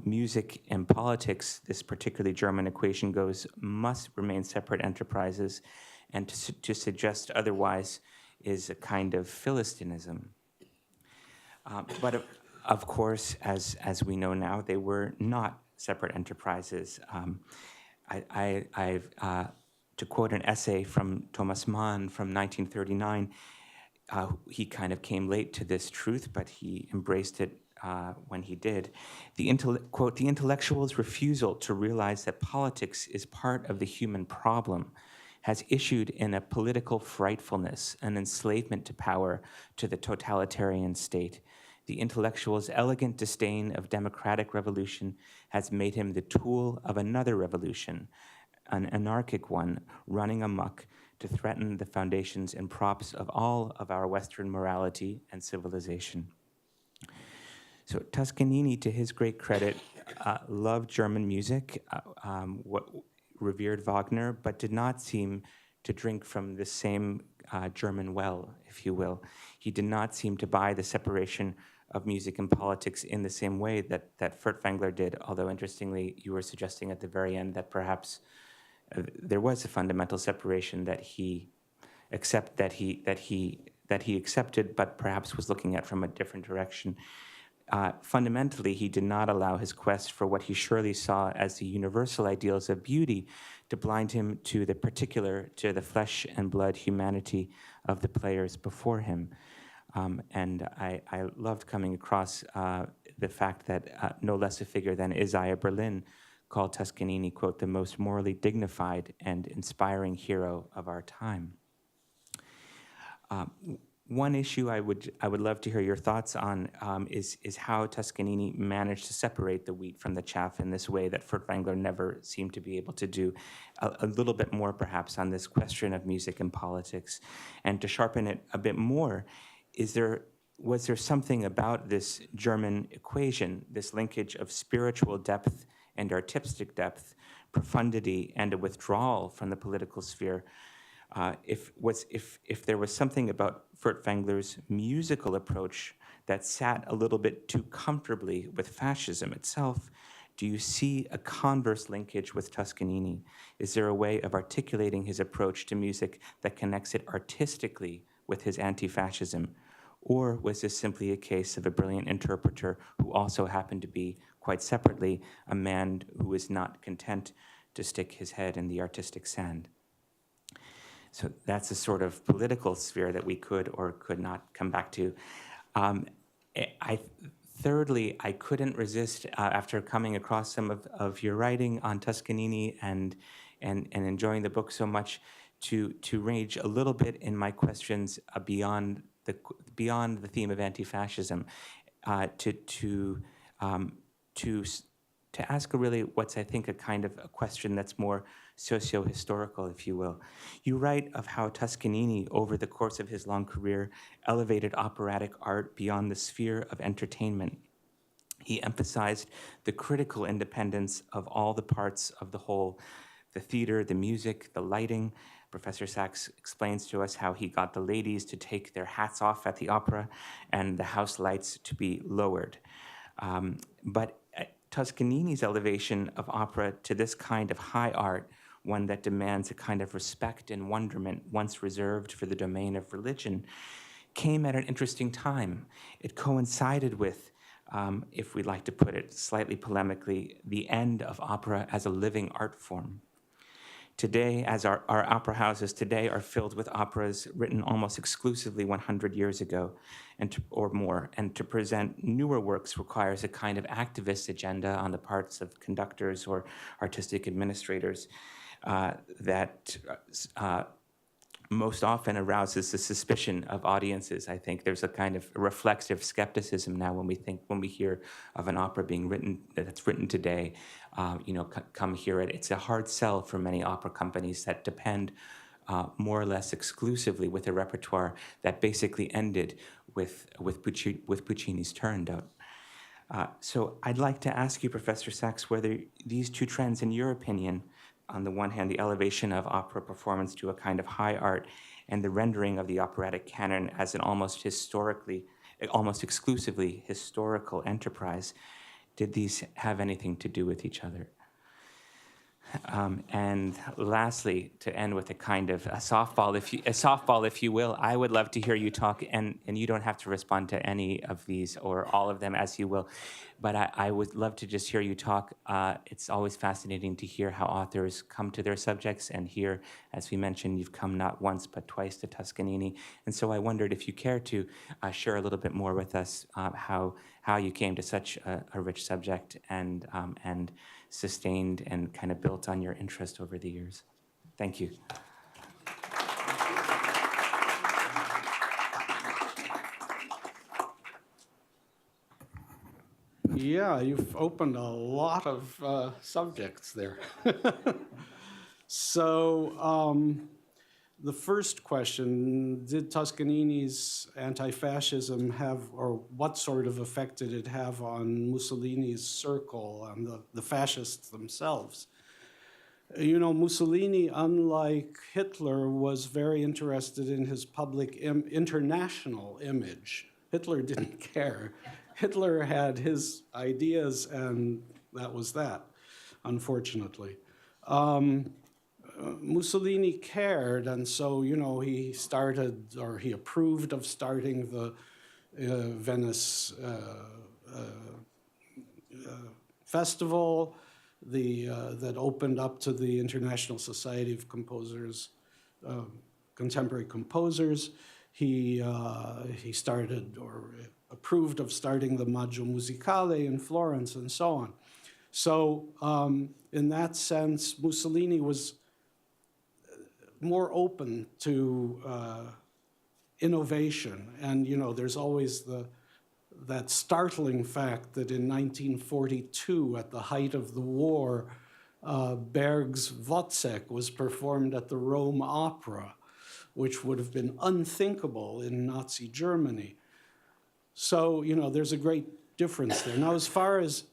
Music and politics, this particularly German equation goes, must remain separate enterprises, and to suggest otherwise is a kind of Philistinism. But of course, as we know now, they were not separate enterprises. To quote an essay from Thomas Mann from 1939, he kind of came late to this truth, but he embraced it when he did. Quote, the intellectual's refusal to realize that politics is part of the human problem has issued in a political frightfulness, an enslavement to power, to the totalitarian state. The intellectual's elegant disdain of democratic revolution has made him the tool of another revolution, an anarchic one running amok to threaten the foundations and props of all of our Western morality and civilization. So Toscanini, to his great credit, loved German music, revered Wagner, but did not seem to drink from the same German well, if you will. He did not seem to buy the separation of music and politics in the same way that Furtwängler did, although interestingly, you were suggesting at the very end that perhaps there was a fundamental separation that he accepted, but perhaps was looking at from a different direction. Fundamentally, he did not allow his quest for what he surely saw as the universal ideals of beauty to blind him to the particular, to the flesh and blood humanity of the players before him. And I loved coming across the fact that no less a figure than Isaiah Berlin called Toscanini, quote, the most morally dignified and inspiring hero of our time. One issue I would love to hear your thoughts on is how Toscanini managed to separate the wheat from the chaff in this way that Furtwängler never seemed to be able to do. A little bit more, perhaps, on this question of music and politics, and to sharpen it a bit more, was there something about this German equation, this linkage of spiritual depth and artistic depth, profundity, and a withdrawal from the political sphere? If there was something about Furtwängler's musical approach that sat a little bit too comfortably with fascism itself, do you see a converse linkage with Toscanini? Is there a way of articulating his approach to music that connects it artistically with his anti-fascism? Or was this simply a case of a brilliant interpreter who also happened to be, quite separately, a man who was not content to stick his head in the artistic sand? So that's a sort of political sphere that we could or could not come back to. Thirdly, I couldn't resist, after coming across some of your writing on Toscanini and enjoying the book so much, to range a little bit in my questions beyond the theme of anti-fascism, to ask really what's, I think, a kind of a question that's more socio-historical, if you will. You write of how Toscanini, over the course of his long career, elevated operatic art beyond the sphere of entertainment. He emphasized the critical independence of all the parts of the whole, the theater, the music, the lighting. Professor Sachs explains to us how he got the ladies to take their hats off at the opera and the house lights to be lowered. But Toscanini's elevation of opera to this kind of high art, one that demands a kind of respect and wonderment once reserved for the domain of religion, came at an interesting time. It coincided with, if we'd like to put it slightly polemically, the end of opera as a living art form. Today, as our opera houses today are filled with operas written almost exclusively 100 years ago or more, and to present newer works requires a kind of activist agenda on the parts of conductors or artistic administrators that most often arouses the suspicion of audiences. I think there's a kind of reflexive skepticism now when we hear of an opera being written that's written today. Come hear it. It's a hard sell for many opera companies that depend more or less exclusively with a repertoire that basically ended with Puccini's Turandot. So I'd like to ask you, Professor Sachs, whether these two trends, in your opinion, on the one hand, the elevation of opera performance to a kind of high art, and the rendering of the operatic canon as an almost exclusively historical enterprise, did these have anything to do with each other? And lastly, to end with a kind of a softball, if you will, I would love to hear you talk, and you don't have to respond to any of these or all of them as you will, but I would love to just hear you talk. It's always fascinating to hear how authors come to their subjects, and here, as we mentioned, you've come not once but twice to Toscanini, and so I wondered if you care to share a little bit more with us how how you came to such a rich subject and sustained and kind of built on your interest over the years. Thank you. Yeah, you've opened a lot of subjects there. So the first question, did Toscanini's anti-fascism have, or what sort of effect did it have on Mussolini's circle and the fascists themselves? You know, Mussolini, unlike Hitler, was very interested in his public international image. Hitler didn't care. Hitler had his ideas, and that was that, unfortunately. Mussolini cared, and so, you know, he started, or he approved of starting the Venice festival, that opened up to the International Society of Composers, Contemporary Composers. He started, or approved of starting the Maggio Musicale in Florence, and so on. So in that sense, Mussolini was more open to innovation. And, you know, there's always that startling fact that in 1942, at the height of the war, Berg's Wozzeck was performed at the Rome Opera, which would have been unthinkable in Nazi Germany. So, you know, there's a great difference there. Now, as far as,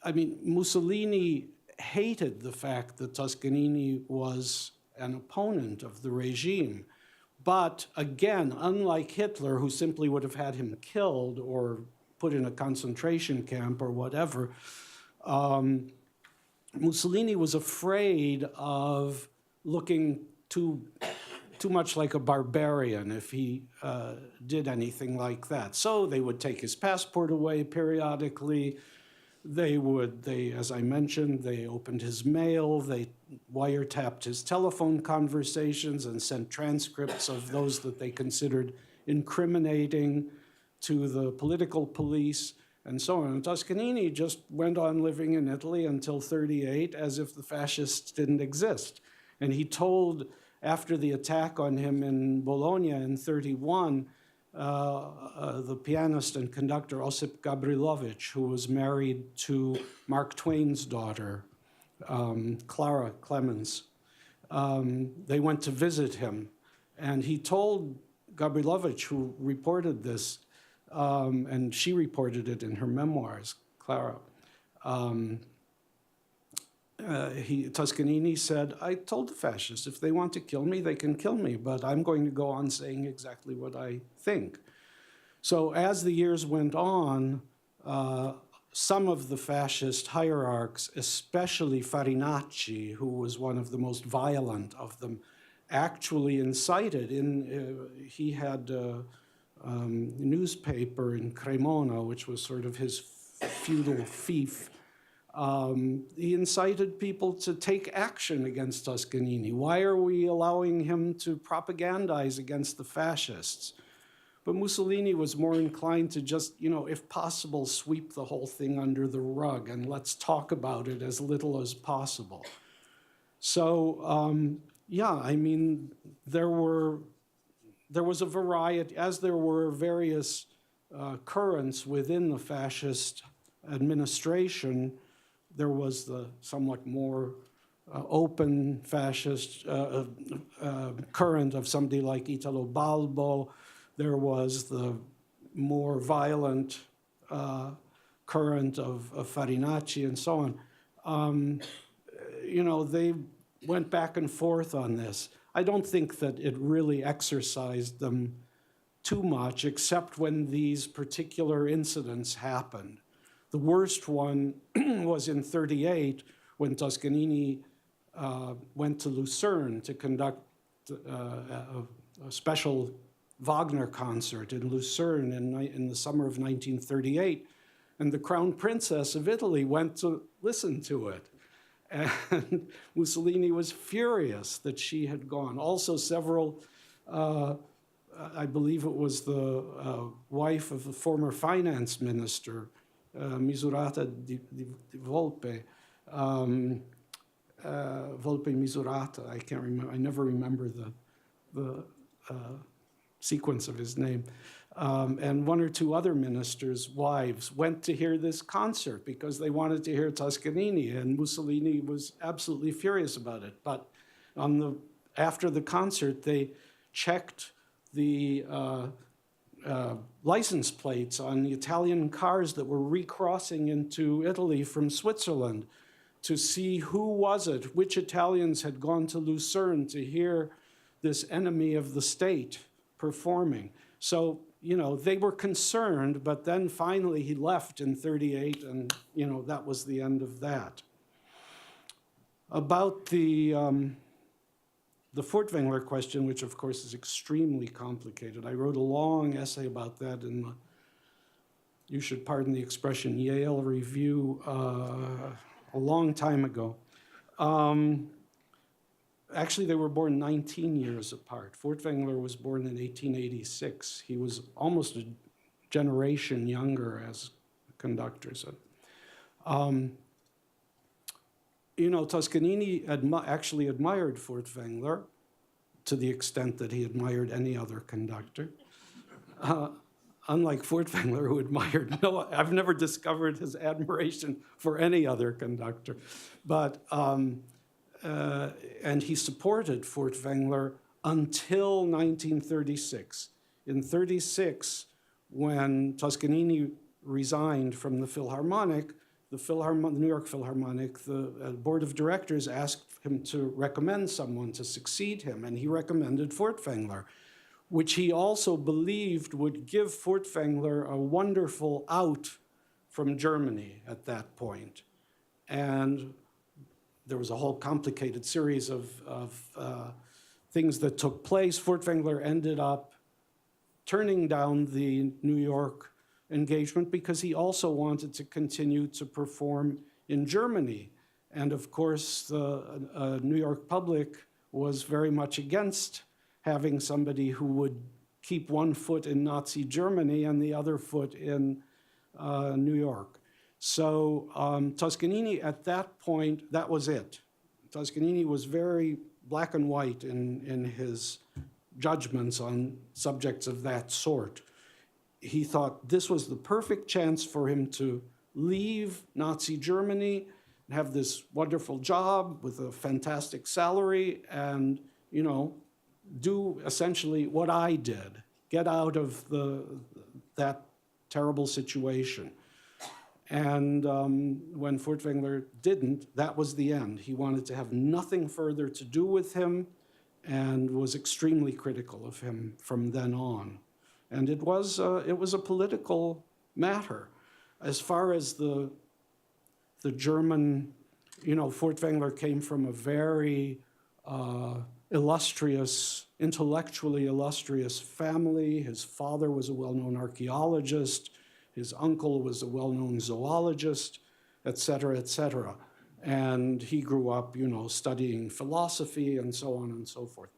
I mean, Mussolini hated the fact that Toscanini was an opponent of the regime. But again, unlike Hitler, who simply would have had him killed or put in a concentration camp or whatever, Mussolini was afraid of looking too much like a barbarian if he did anything like that. So they would take his passport away periodically. As I mentioned, they opened his mail, they wiretapped his telephone conversations and sent transcripts of those that they considered incriminating to the political police, and so on. And Toscanini just went on living in Italy until 1938 as if the fascists didn't exist. And he told, after the attack on him in Bologna in 1931, the pianist and conductor Osip Gabrilowicz, who was married to Mark Twain's daughter, Clara Clemens. They went to visit him, and he told Gabrilowicz, who reported this, and she reported it in her memoirs, Clara. Toscanini said, I told the fascists, if they want to kill me, they can kill me, but I'm going to go on saying exactly what I think. So as the years went on, some of the fascist hierarchs, especially Farinacci, who was one of the most violent of them, actually incited. He had a newspaper in Cremona, which was sort of his feudal fief. He incited people to take action against Toscanini. Why are we allowing him to propagandize against the fascists? But Mussolini was more inclined to just, you know, if possible, sweep the whole thing under the rug and let's talk about it as little as possible. So, yeah, I mean, there was a variety, as there were various currents within the fascist administration. There was the somewhat more open fascist current of somebody like Italo Balbo. There was the more violent current of Farinacci and so on. You know, they went back and forth on this. I don't think that it really exercised them too much, except when these particular incidents happened. The worst one was in 1938, when Toscanini went to Lucerne to conduct a special Wagner concert in Lucerne in the summer of 1938. And the Crown Princess of Italy went to listen to it. And Mussolini was furious that she had gone. Also, several I believe it was the wife of the former finance minister, Misurata di Volpe, Volpe Misurata. I can't remember. I never remember the sequence of his name. And one or two other ministers' wives went to hear this concert because they wanted to hear Toscanini, and Mussolini was absolutely furious about it. But after the concert, they checked the license plates on the Italian cars that were recrossing into Italy from Switzerland to see who was it, which Italians had gone to Lucerne to hear this enemy of the state performing. So, you know, they were concerned, but then finally he left in 1938, and, you know, that was the end of that. About the Furtwängler question, which of course is extremely complicated. I wrote a long essay about that in the, you should pardon the expression, Yale Review a long time ago. Actually, they were born 19 years apart. Furtwängler was born in 1886. He was almost a generation younger as conductors. You know, Toscanini actually admired Furtwängler to the extent that he admired any other conductor. Unlike Furtwängler, who admired I've never discovered his admiration for any other conductor. But, and he supported Furtwängler until 1936. In 1936, when Toscanini resigned from the Philharmonic, the New York Philharmonic, the board of directors asked him to recommend someone to succeed him, and he recommended Furtwängler, which he also believed would give Furtwängler a wonderful out from Germany at that point. And there was a whole complicated series of things that took place. Furtwängler ended up turning down the New York engagement because he also wanted to continue to perform in Germany. And of course, the New York public was very much against having somebody who would keep one foot in Nazi Germany and the other foot in New York. So Toscanini, at that point, that was it. Toscanini was very black and white in his judgments on subjects of that sort. He thought this was the perfect chance for him to leave Nazi Germany, have this wonderful job with a fantastic salary, and, you know, do essentially what I did, get out of that terrible situation. And when Furtwängler didn't, that was the end. He wanted to have nothing further to do with him and was extremely critical of him from then on. And it was a political matter. As far as the German, you know, Furtwängler came from a very illustrious, intellectually illustrious family. His father was a well-known archaeologist. His uncle was a well-known zoologist, et cetera, et cetera. And he grew up, you know, studying philosophy and so on and so forth.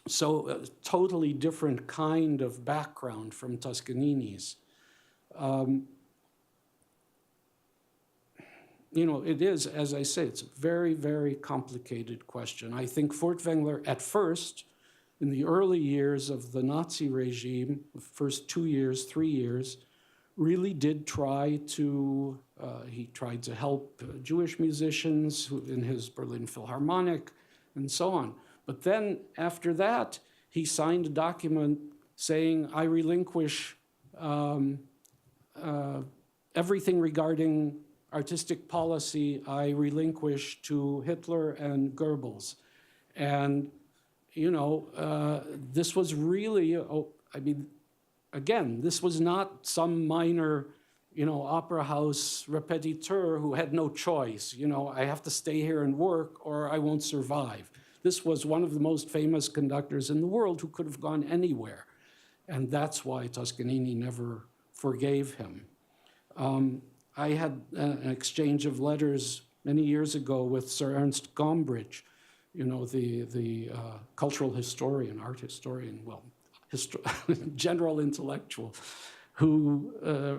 So a totally different kind of background from Toscanini's. You know, it is, as I say, it's a very, very complicated question. I think Furtwängler, at first, in the early years of the Nazi regime, the first 2 years, 3 years, really did try to, he tried to help Jewish musicians in his Berlin Philharmonic and so on. But then after that, he signed a document saying, I relinquish everything regarding artistic policy, I relinquish to Hitler and Goebbels. And, you know, this was really, I mean, again, this was not some minor, you know, opera house repetiteur who had no choice. You know, I have to stay here and work or I won't survive. This was one of the most famous conductors in the world who could have gone anywhere. And that's why Toscanini never forgave him. I had an exchange of letters many years ago with Sir Ernst Gombrich, the cultural historian, art historian, well, general intellectual, who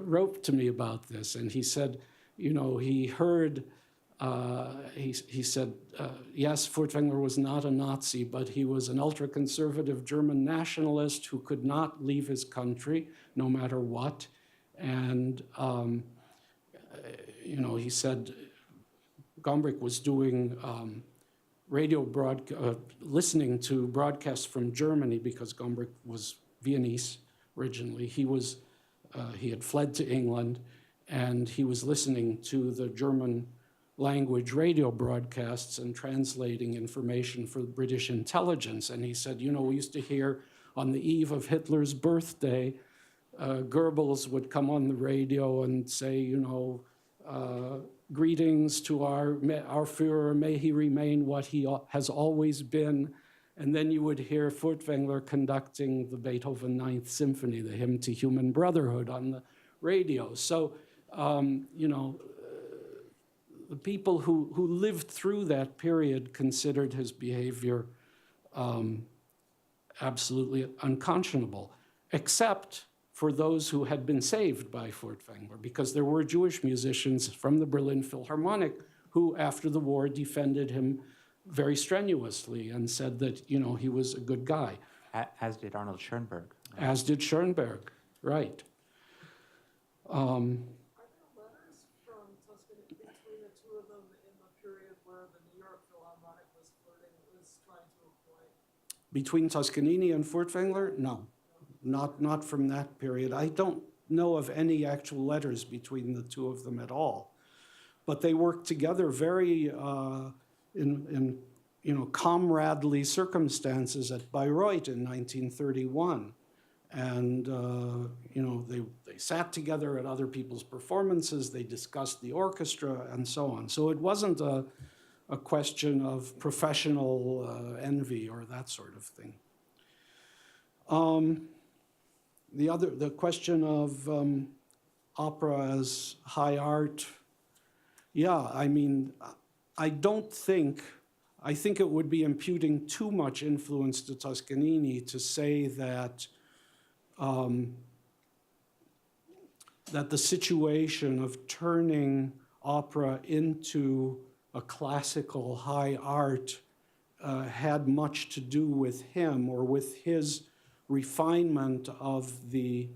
wrote to me about this, and he said, he heard. He said, yes, Furtwängler was not a Nazi, but he was an ultra-conservative German nationalist who could not leave his country, no matter what. And, he said Gombrich was doing listening to broadcasts from Germany because Gombrich was Viennese originally. He had fled to England, and he was listening to the German language radio broadcasts and translating information for British intelligence. And he said, we used to hear on the eve of Hitler's birthday, Goebbels would come on the radio and say, greetings to our Führer, may he remain what he has always been. And then you would hear Furtwängler conducting the Beethoven Ninth Symphony, the hymn to human brotherhood, on the radio. So, the people who lived through that period considered his behavior absolutely unconscionable, except for those who had been saved by Furtwängler, because there were Jewish musicians from the Berlin Philharmonic who, after the war, defended him very strenuously and said that, he was a good guy. As did Arnold Schoenberg. As did Schoenberg, right. Are there letters from Toscanini between the two of them in the period where the New York Philharmonic was trying to appoint? Between Toscanini and Furtwängler? No, not from that period. I don't know of any actual letters between the two of them at all. But they worked together very in comradely circumstances at Bayreuth in 1931. And, they sat together at other people's performances, they discussed the orchestra, and so on. So it wasn't a question of professional envy or that sort of thing. The question of opera as high art, I think it would be imputing too much influence to Toscanini to say that that the situation of turning opera into a classical high art had much to do with him or with his refinement of the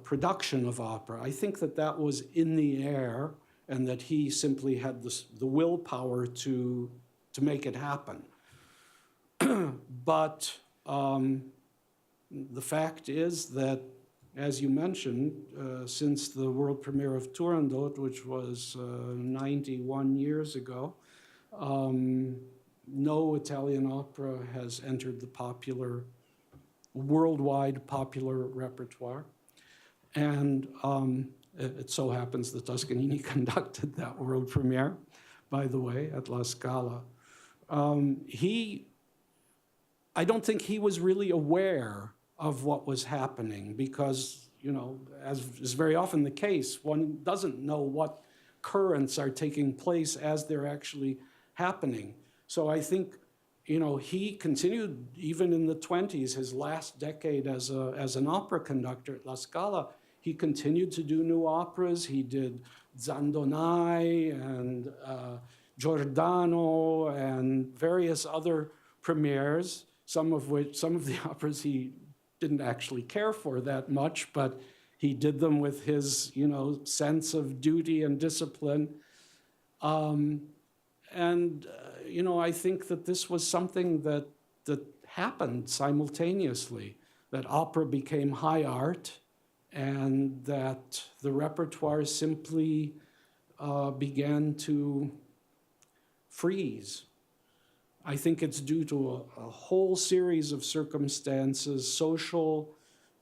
production of opera. I think that was in the air and that he simply had the willpower to make it happen. But the fact is that, as you mentioned, since the world premiere of Turandot, which was 91 years ago, no Italian opera has entered the worldwide popular repertoire. And it so happens that Toscanini conducted that world premiere, by the way, at La Scala. I don't think he was really aware of what was happening because, as is very often the case, one doesn't know what currents are taking place as they're actually happening. So I think, he continued even in the 20s, his last decade as an opera conductor at La Scala. He continued to do new operas. He did Zandonai and Giordano and various other premieres, some of the operas he didn't actually care for that much, but he did them with his, sense of duty and discipline. I think that this was something that happened simultaneously, that opera became high art and that the repertoire simply began to freeze. I think it's due to a whole series of circumstances, social,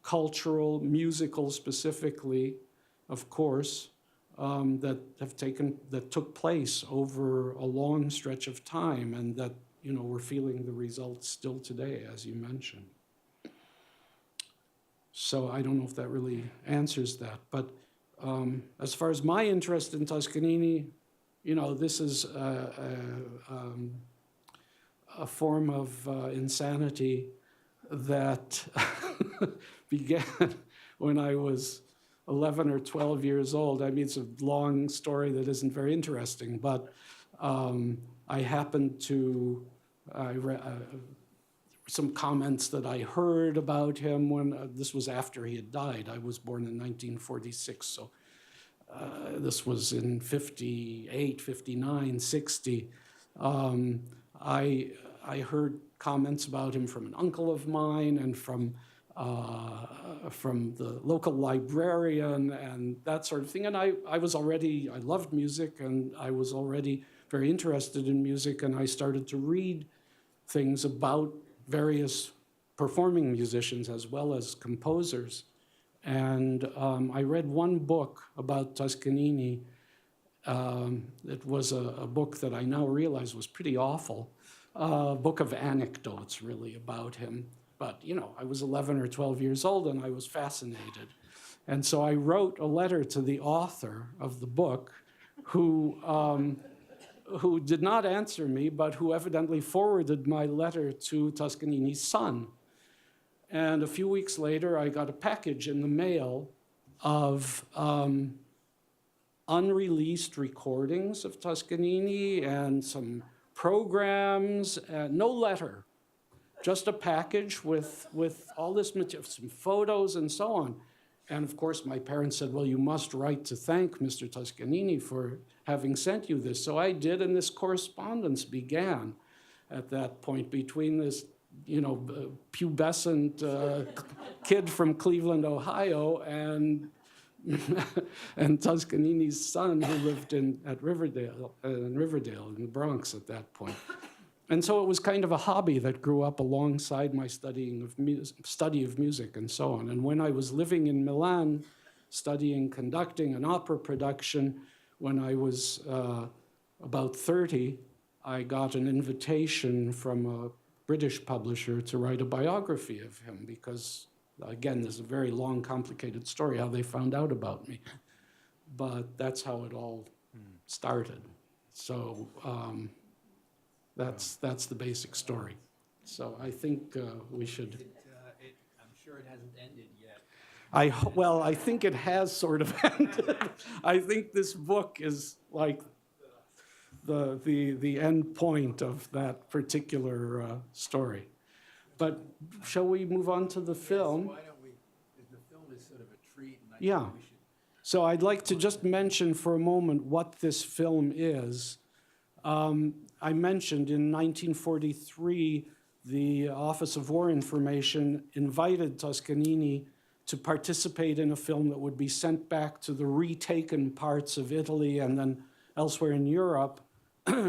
cultural, musical specifically, of course, that took place over a long stretch of time, and that we're feeling the results still today, as you mentioned. So I don't know if that really answers that, but as far as my interest in Toscanini, this is a form of insanity that began when I was 11 or 12 years old. I mean, it's a long story that isn't very interesting, but I happened to, some comments that I heard about him when, this was after he had died. I was born in 1946, so this was in 58, 59, 60. I heard comments about him from an uncle of mine and from the local librarian and that sort of thing. And I loved music, and I was already very interested in music, and I started to read things about various performing musicians as well as composers. And I read one book about Toscanini. It was a book that I now realize was pretty awful, a book of anecdotes, really, about him. But, you know, I was 11 or 12 years old, and I was fascinated. And so I wrote a letter to the author of the book, who did not answer me, but who evidently forwarded my letter to Toscanini's son. And a few weeks later, I got a package in the mail of unreleased recordings of Toscanini and some programs, no letter, just a package with all this material, some photos and so on. And of course, my parents said, well, you must write to thank Mr. Toscanini for having sent you this. So I did, and this correspondence began at that point between this, you know, pubescent kid from Cleveland, Ohio, and Toscanini's son, who lived in Riverdale, in the Bronx at that point. And so it was kind of a hobby that grew up alongside my study of music and so on. And when I was living in Milan, studying conducting an opera production, when I was about 30, I got an invitation from a British publisher to write a biography of him because, again, there's a very long, complicated story how they found out about me. But that's how it all started. So that's the basic story. So I think we should... I'm sure it hasn't ended yet. Well, I think it has sort of ended. I think this book is like the end point of that particular story. But shall we move on to the film? Yes, why don't we? The film is sort of a treat. And I Yeah. think we should. So I'd like to just mention for a moment what this film is. I mentioned in 1943, the Office of War Information invited Toscanini to participate in a film that would be sent back to the retaken parts of Italy and then elsewhere in Europe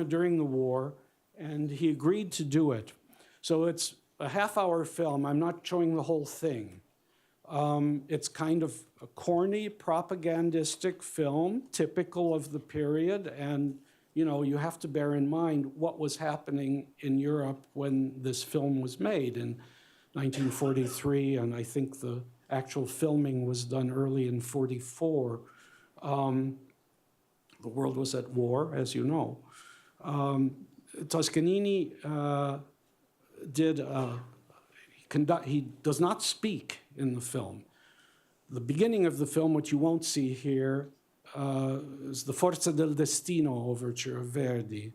during the war, and he agreed to do it. So it's a half-hour film. I'm not showing the whole thing. It's kind of a corny, propagandistic film, typical of the period, and you know, you have to bear in mind what was happening in Europe when this film was made in 1943, and I think the actual filming was done early in 44. The world was at war, as you know. Toscanini he does not speak in the film. The beginning of the film, which you won't see here, is the Forza del Destino overture of Verdi.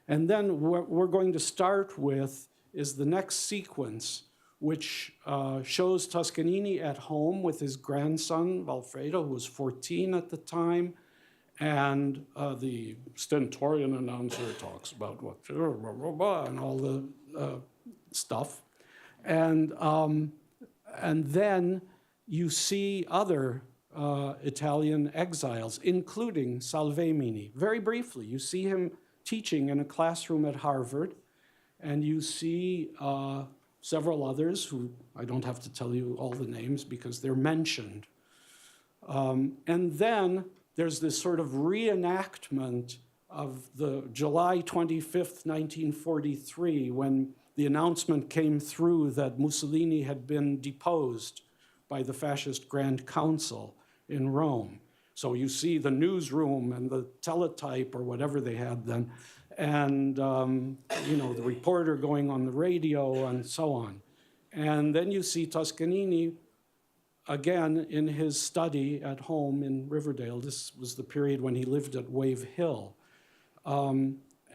And then what we're going to start with is the next sequence, which shows Toscanini at home with his grandson, Valfredo, who was 14 at the time, and the stentorian announcer talks about what, and all the stuff. And then you see other Italian exiles, including Salvemini. Very briefly, you see him teaching in a classroom at Harvard, and you see several others who I don't have to tell you all the names because they're mentioned. And then there's this sort of reenactment of the July 25th, 1943, when the announcement came through that Mussolini had been deposed by the fascist Grand Council in Rome. So you see the newsroom and the teletype or whatever they had then, and the reporter going on the radio and so on. And then you see Toscanini again in his study at home in Riverdale. This was the period when he lived at Wave Hill.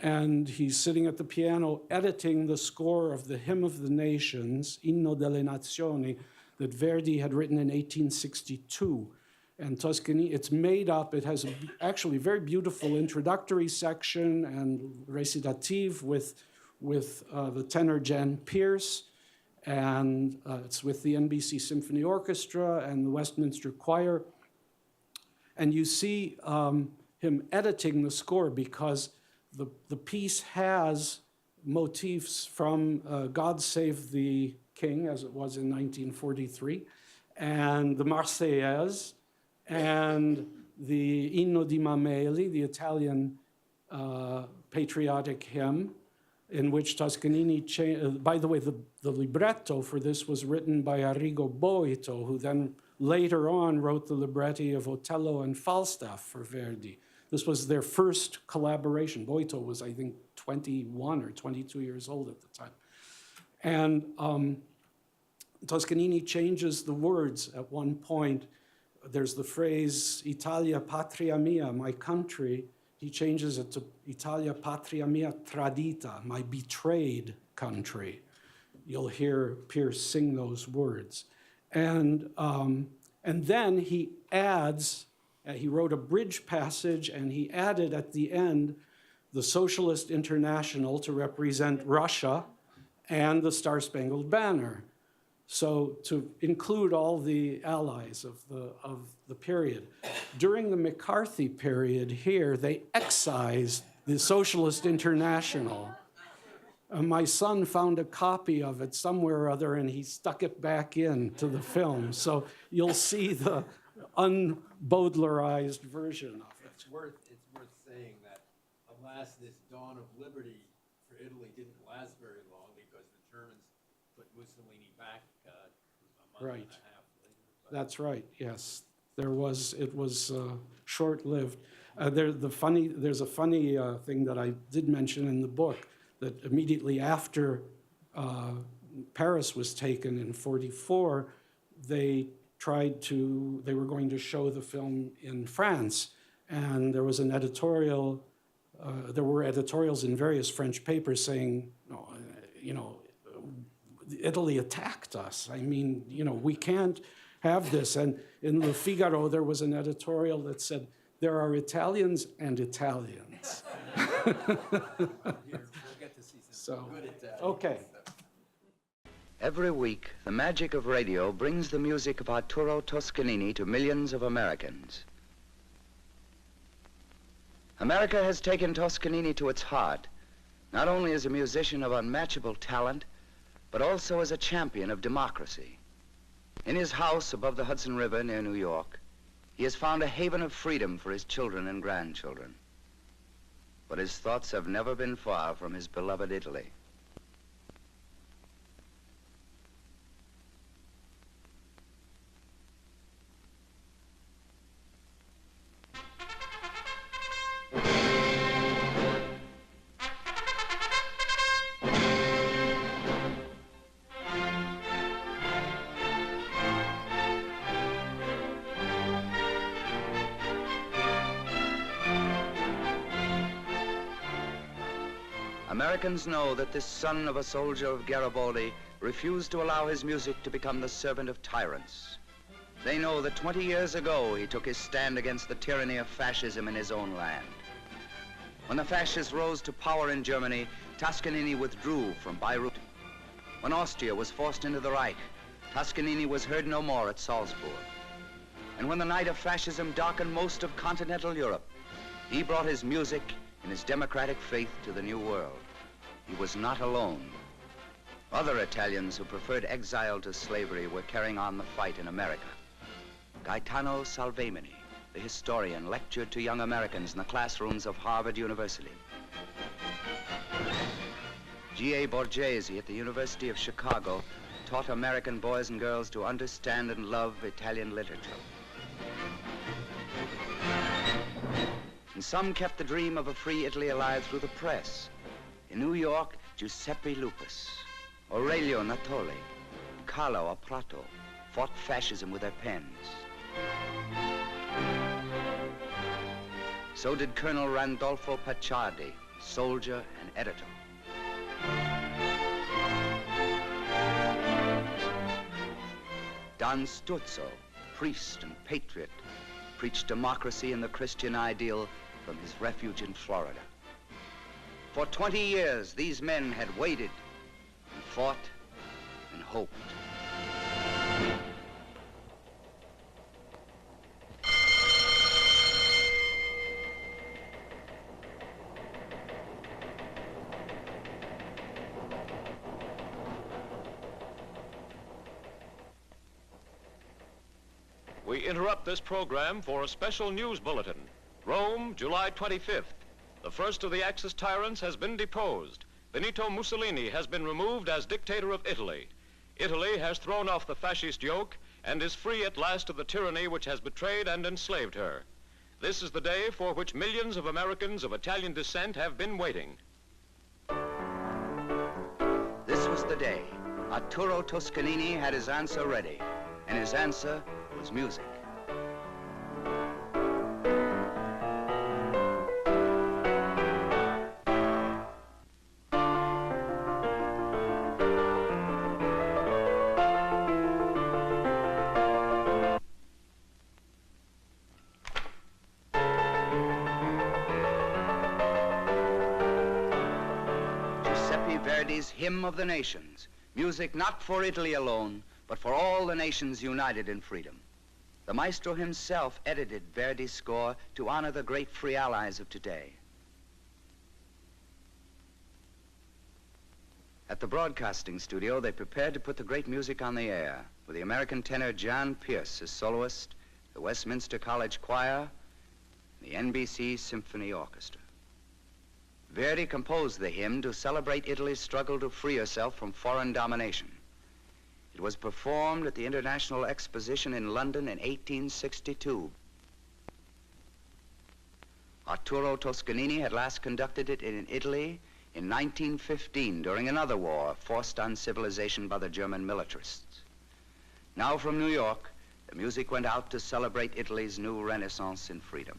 And he's sitting at the piano editing the score of the Hymn of the Nations, Inno delle Nazioni, that Verdi had written in 1862. And Toscanini, it's made up, it has actually very beautiful introductory section and recitative with the tenor Jan Pierce, and it's with the NBC Symphony Orchestra and the Westminster Choir. And you see him editing the score because the piece has motifs from God Save the King, as it was in 1943, and the Marseillaise, and the Inno di Mameli, the Italian patriotic hymn, in which Toscanini changed. By the way, the libretto for this was written by Arrigo Boito, who then later on wrote the libretti of Otello and Falstaff for Verdi. This was their first collaboration. Boito was, I think, 21 or 22 years old at the time. And Toscanini changes the words at one point. There's the phrase, Italia patria mia, my country. He changes it to Italia patria mia tradita, my betrayed country. You'll hear Pierce sing those words. And then he adds, he wrote a bridge passage, and he added at the end the Socialist International to represent Russia and the Star-Spangled Banner. So to include all the allies of the period. During the McCarthy period here, they excised the Socialist International. My son found a copy of it somewhere or other, and he stuck it back into the film. So you'll see the un-Baudelarized version of it. It's worth saying that, alas, this dawn of liberty for Italy didn't last very long because the Germans put Mussolini back a month and a half later. That's right, yes. It was short-lived. There's a funny thing that I did mention in the book, that immediately after Paris was taken in 1944, they were going to show the film in France, and there was an editorial, there were editorials in various French papers saying, Italy attacked us. I mean, we can't have this. And in Le Figaro, there was an editorial that said, there are Italians and Italians. We'll get to see some good Italians. Okay. Every week, the magic of radio brings the music of Arturo Toscanini to millions of Americans. America has taken Toscanini to its heart, not only as a musician of unmatchable talent, but also as a champion of democracy. In his house above the Hudson River near New York, he has found a haven of freedom for his children and grandchildren. But his thoughts have never been far from his beloved Italy. Americans know that this son of a soldier of Garibaldi refused to allow his music to become the servant of tyrants. They know that 20 years ago he took his stand against the tyranny of fascism in his own land. When the fascists rose to power in Germany, Toscanini withdrew from Beirut. When Austria was forced into the Reich, Toscanini was heard no more at Salzburg. And when the night of fascism darkened most of continental Europe, he brought his music and his democratic faith to the New World. He was not alone. Other Italians who preferred exile to slavery were carrying on the fight in America. Gaetano Salvemini, the historian, lectured to young Americans in the classrooms of Harvard University. G.A. Borghese at the University of Chicago taught American boys and girls to understand and love Italian literature. and some kept the dream of a free Italy alive through the press. In New York, Giuseppe Lupus, Aurelio Natoli, Carlo Aprato fought fascism with their pens. So did Colonel Randolfo Pacciardi, soldier and editor. Don Sturzo, priest and patriot, preached democracy and the Christian ideal from his refuge in Florida. For 20 years, these men had waited and fought and hoped. We interrupt this program for a special news bulletin. Rome, July 25th. The first of the Axis tyrants has been deposed. Benito Mussolini has been removed as dictator of Italy. Italy has thrown off the fascist yoke and is free at last of the tyranny which has betrayed and enslaved her. This is the day for which millions of Americans of Italian descent have been waiting. This was the day. Arturo Toscanini had his answer ready, and his answer was music. Giuseppe Verdi's Hymn of the Nations, music not for Italy alone, but for all the nations united in freedom. The maestro himself edited Verdi's score to honor the great free allies of today. At the broadcasting studio, they prepared to put the great music on the air, with the American tenor John Pierce as soloist, the Westminster College Choir, and the NBC Symphony Orchestra. Verdi composed the hymn to celebrate Italy's struggle to free herself from foreign domination. It was performed at the International Exposition in London in 1862. Arturo Toscanini had last conducted it in Italy in 1915 during another war forced on civilization by the German militarists. Now from New York, the music went out to celebrate Italy's new renaissance in freedom.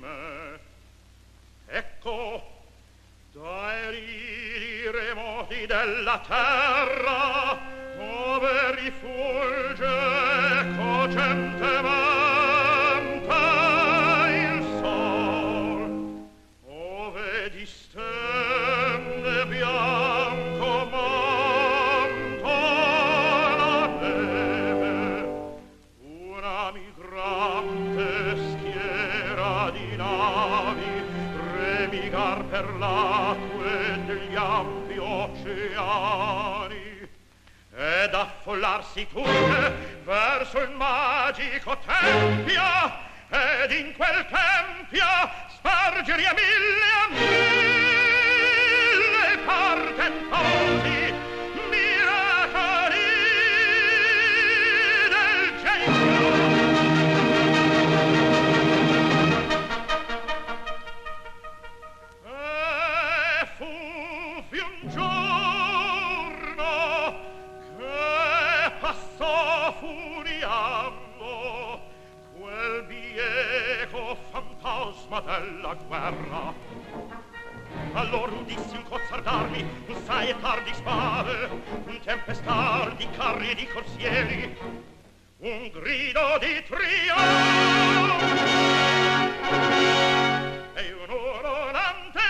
me. Ecco, dai ridi remoti della terra, dove rifulge cocentemente il sol, ove distende bianco manto la neve, una migrante schiera di navi remigar per l'acque degli ampi oceani ed affollarsi tutte verso il magico tempio ed in quel tempio spargere a mille portentosi miracoli del genio. Fu un giorno che passò furiando quel bieco fantasma della guerra. Allora udissi un cozzar d'armi, un saettar di spade, un tempestar di carri e di corsieri, un grido di trionfo e un urlante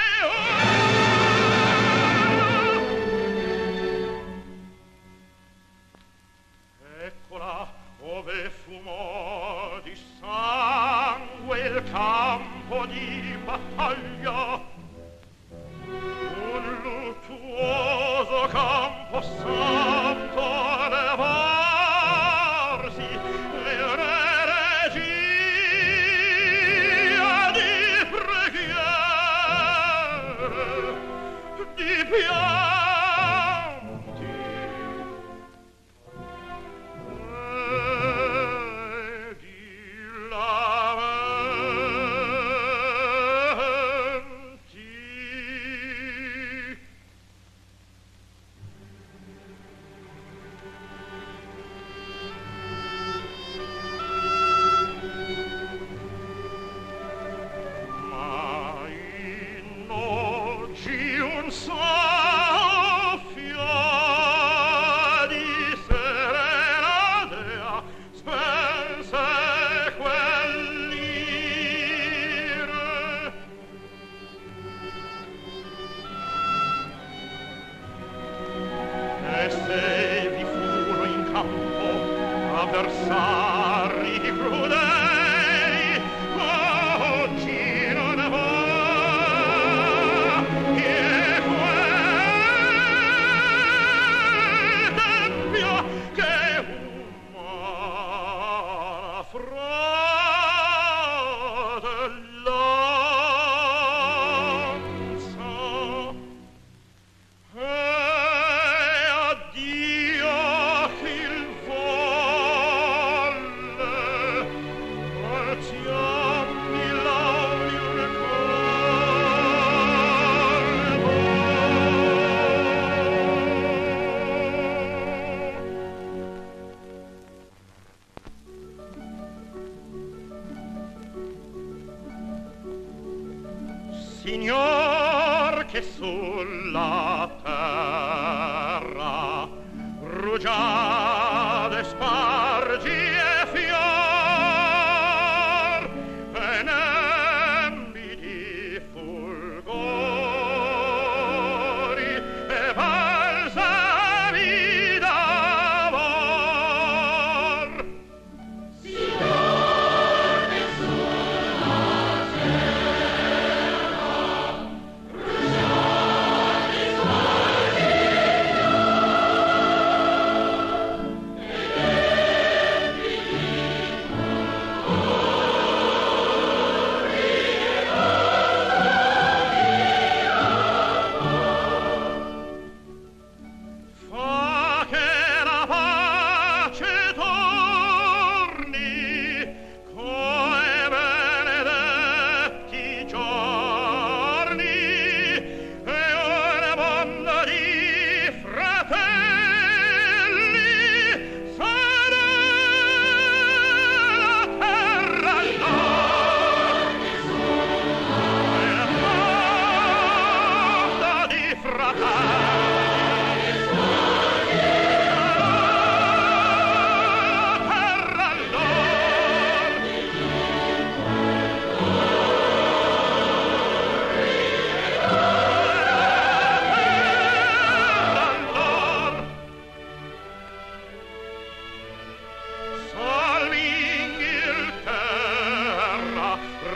eccola ove fumò di sangue il campo di battaglia, un luttuoso campo santo a levarsi e una regia di preghiere, di pianti e di lamenti. Ma in oggi un soffio di serena dea spense quell'ire. E se vi furono in campo avversari crudeli, oggi non va che quel tempio che umana fratellanza. Addio il volle, partiammi l'audio ricordo. Signor che sulla terra rugiade spargi e fior e nembi di fulgori e balsami d'amor.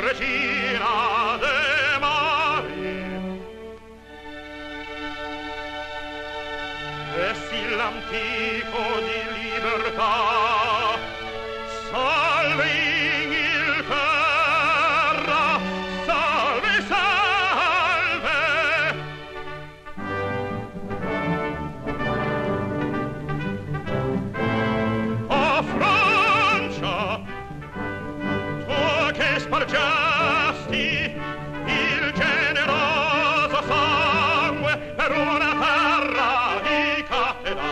regina de mari. E sì l'antico di libertà, salve Inghilterra, salve, salve. O Francia, tu che spargesti il generoso sangue per una terra ricatenata.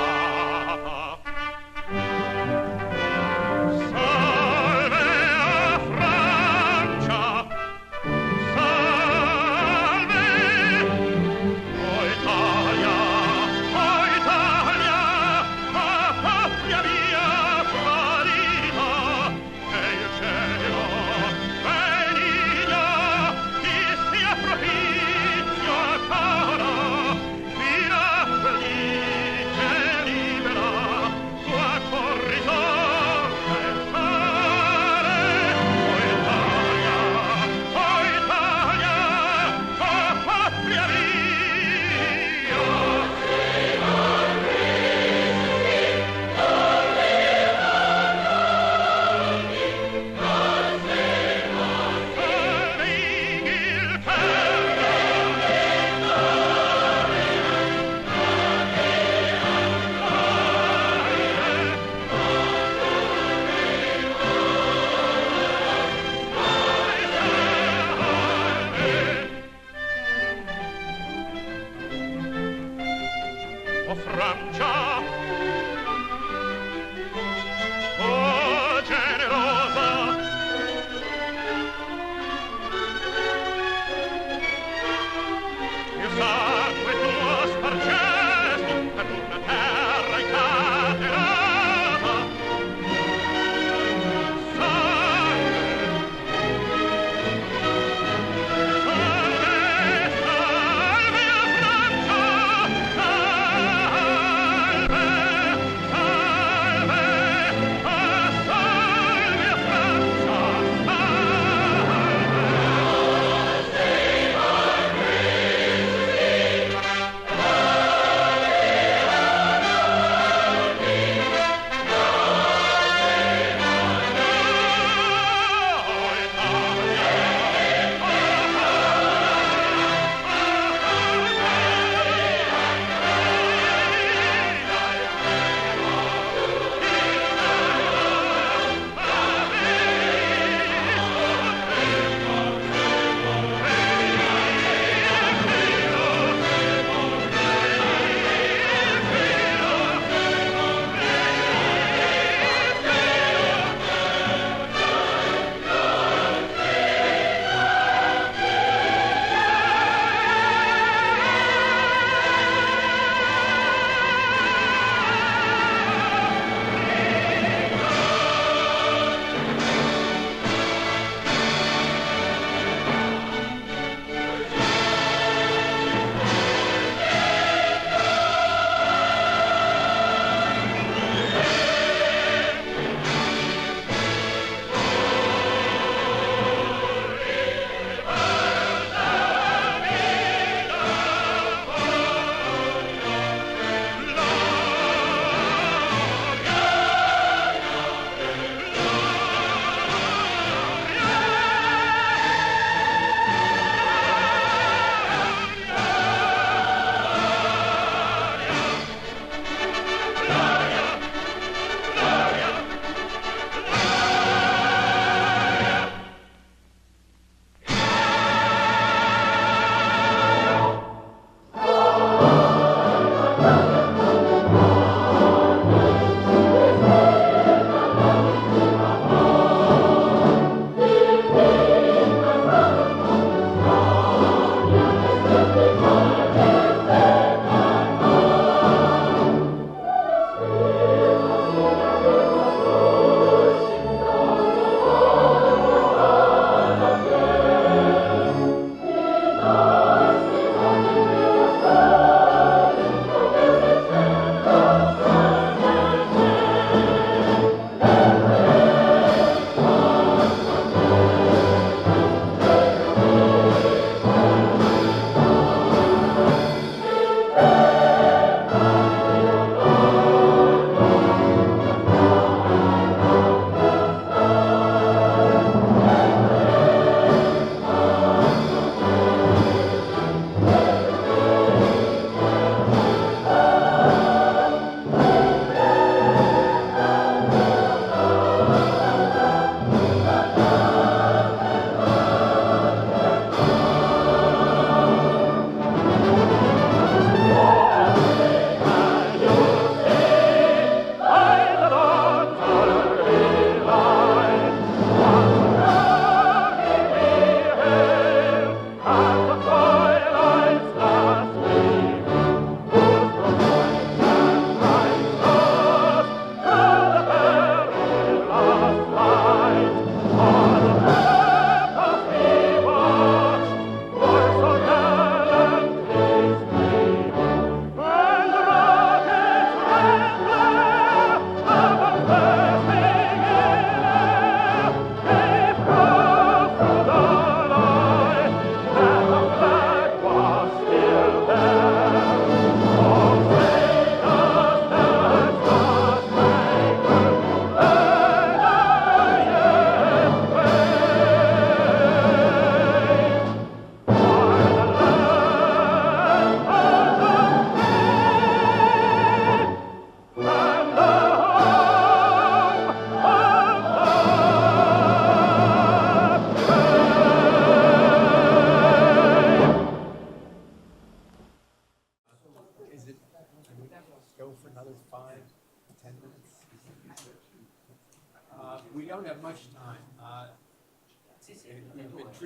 Salve a Francia, salve, o Italia, a patria mia qualità, e il cielo benigna ti sia propizio cara, fino a felice libera tua corrisore fare. O Italia, a patria mia. O Francia, o generosa, il sangue tuo spargesti per una terra incatenata. Salve, salve, salve a Francia, salve, salve, salve a Francia, salve.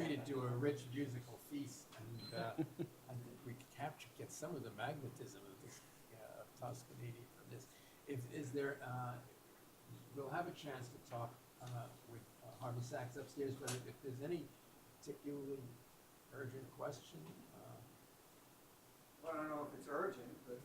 to do a rich musical feast, and I think we get some of the magnetism of this of Toscanini from this. Is there? We'll have a chance to talk with Harvey Sachs upstairs, but if there's any particularly urgent question. Well, I don't know if it's urgent, but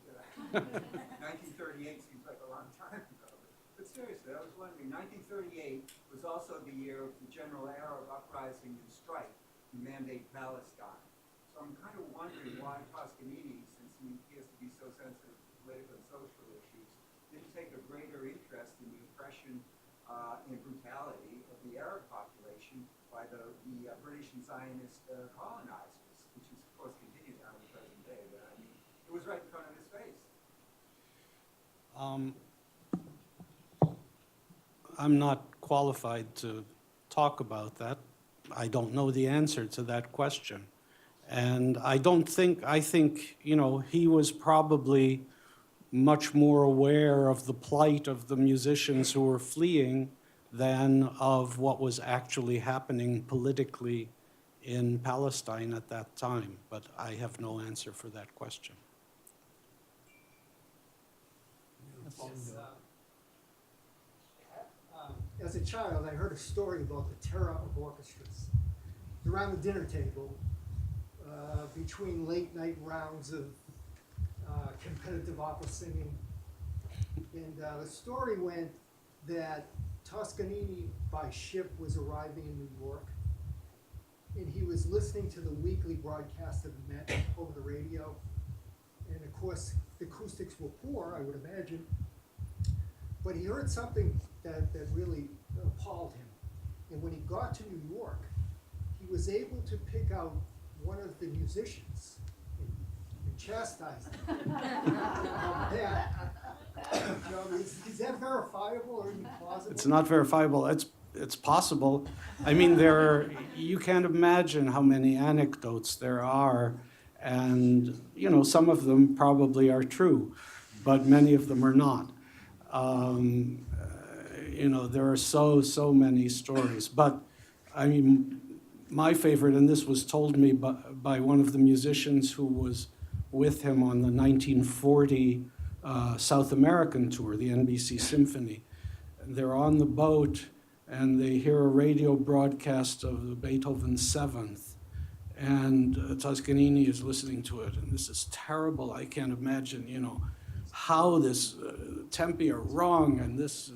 1938 seems like a long time ago. But seriously, I was wondering, 1938 was also the year of the general Arab uprising and strike to mandate Palestine. So I'm kind of wondering why Toscanini, since he appears to be so sensitive to political and social issues, didn't take a greater interest in the oppression and brutality of the Arab population by the British and Zionist colonizers, which is, of course, continued down to the present day. But I mean, it was right in front of his face. I'm not qualified to talk about that. I don't know the answer to that question. And I think, you know, he was probably much more aware of the plight of the musicians who were fleeing than of what was actually happening politically in Palestine at that time. But I have no answer for that question. As a child, I heard a story about the terror of orchestras. Around the dinner table, between late night rounds of competitive opera singing. And the story went that Toscanini by ship was arriving in New York, and he was listening to the weekly broadcast of the Met over the radio. And of course, the acoustics were poor, I would imagine. But he heard something that really appalled him. And when he got to New York, he was able to pick out one of the musicians and chastise him. Is that verifiable or even plausible? It's not verifiable. It's possible. I mean, you can't imagine how many anecdotes there are, and you know, some of them probably are true, but many of them are not. You know, there are so many stories. But I mean, my favorite, and this was told me by one of the musicians who was with him on the 1940 South American tour, the NBC Symphony. They're on the boat and they hear a radio broadcast of the Beethoven Seventh, and Toscanini is listening to it, and this is terrible. I can't imagine, you know, how this tempi are wrong, and this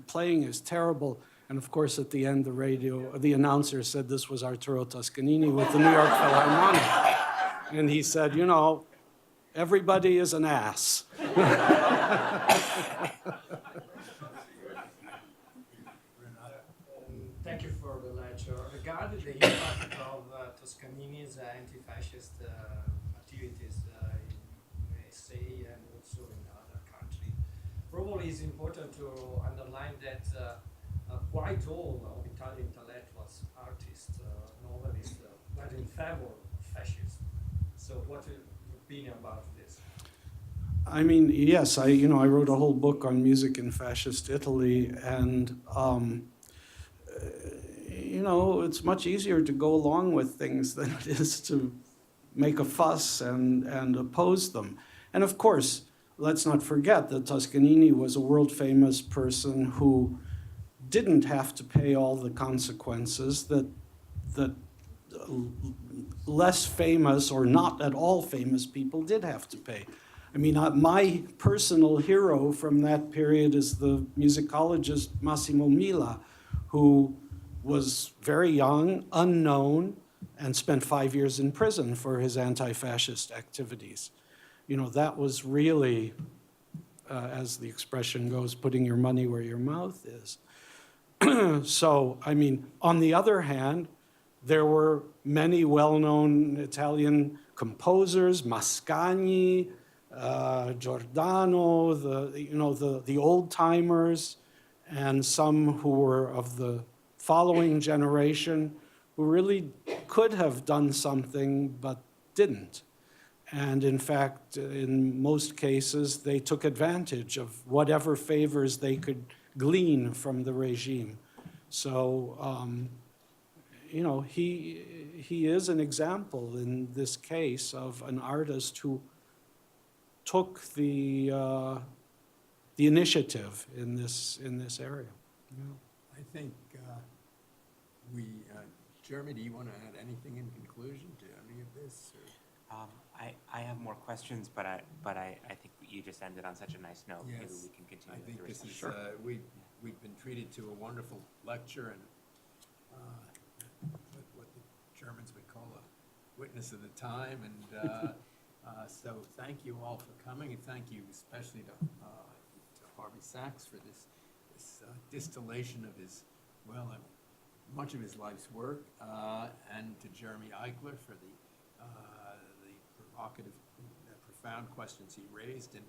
playing is terrible. And of course, at the end, the announcer said this was Arturo Toscanini with the New York Philharmonic, and he said, you know, everybody is an ass. Thank you for the lecture. Regarding the impact of Toscanini's anti-fascist activities in USA and also in other countries, probably it's important to underline that quite all of Italian intellectuals, artists, novelists were in favor of fascism. So what is your opinion about this? I mean, yes, I wrote a whole book on music in fascist Italy, and you know, it's much easier to go along with things than it is to make a fuss and oppose them. And of course, let's not forget that Toscanini was a world-famous person who didn't have to pay all the consequences that less famous or not at all famous people did have to pay. I mean, my personal hero from that period is the musicologist Massimo Mila, who was very young, unknown, and spent 5 years in prison for his anti-fascist activities. You know, that was really, as the expression goes, putting your money where your mouth is. So, I mean, on the other hand, there were many well-known Italian composers, Mascagni, Giordano, the old-timers, and some who were of the following generation who really could have done something but didn't. And in fact, in most cases, they took advantage of whatever favors they could glean from the regime. So, you know, he is an example in this case of an artist who took the initiative in this area. Yeah. I think Jeremy, do you want to add anything in conclusion to any of this? Or? I have more questions, but I think you just ended on such a nice note. Yes. Maybe we can continue. I think the this is, discussion. we've been treated to a wonderful lecture and what the Germans would call a witness of the time. And so thank you all for coming, and thank you especially to Harvey Sachs for this distillation of his, much of his life's work, and to Jeremy Eichler for the provocative, profound questions he raised. And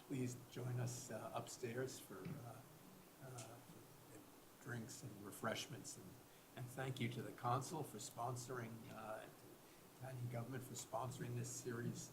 please join us upstairs for drinks and refreshments. And thank you to the Consul for sponsoring, and to Italian government for sponsoring this series.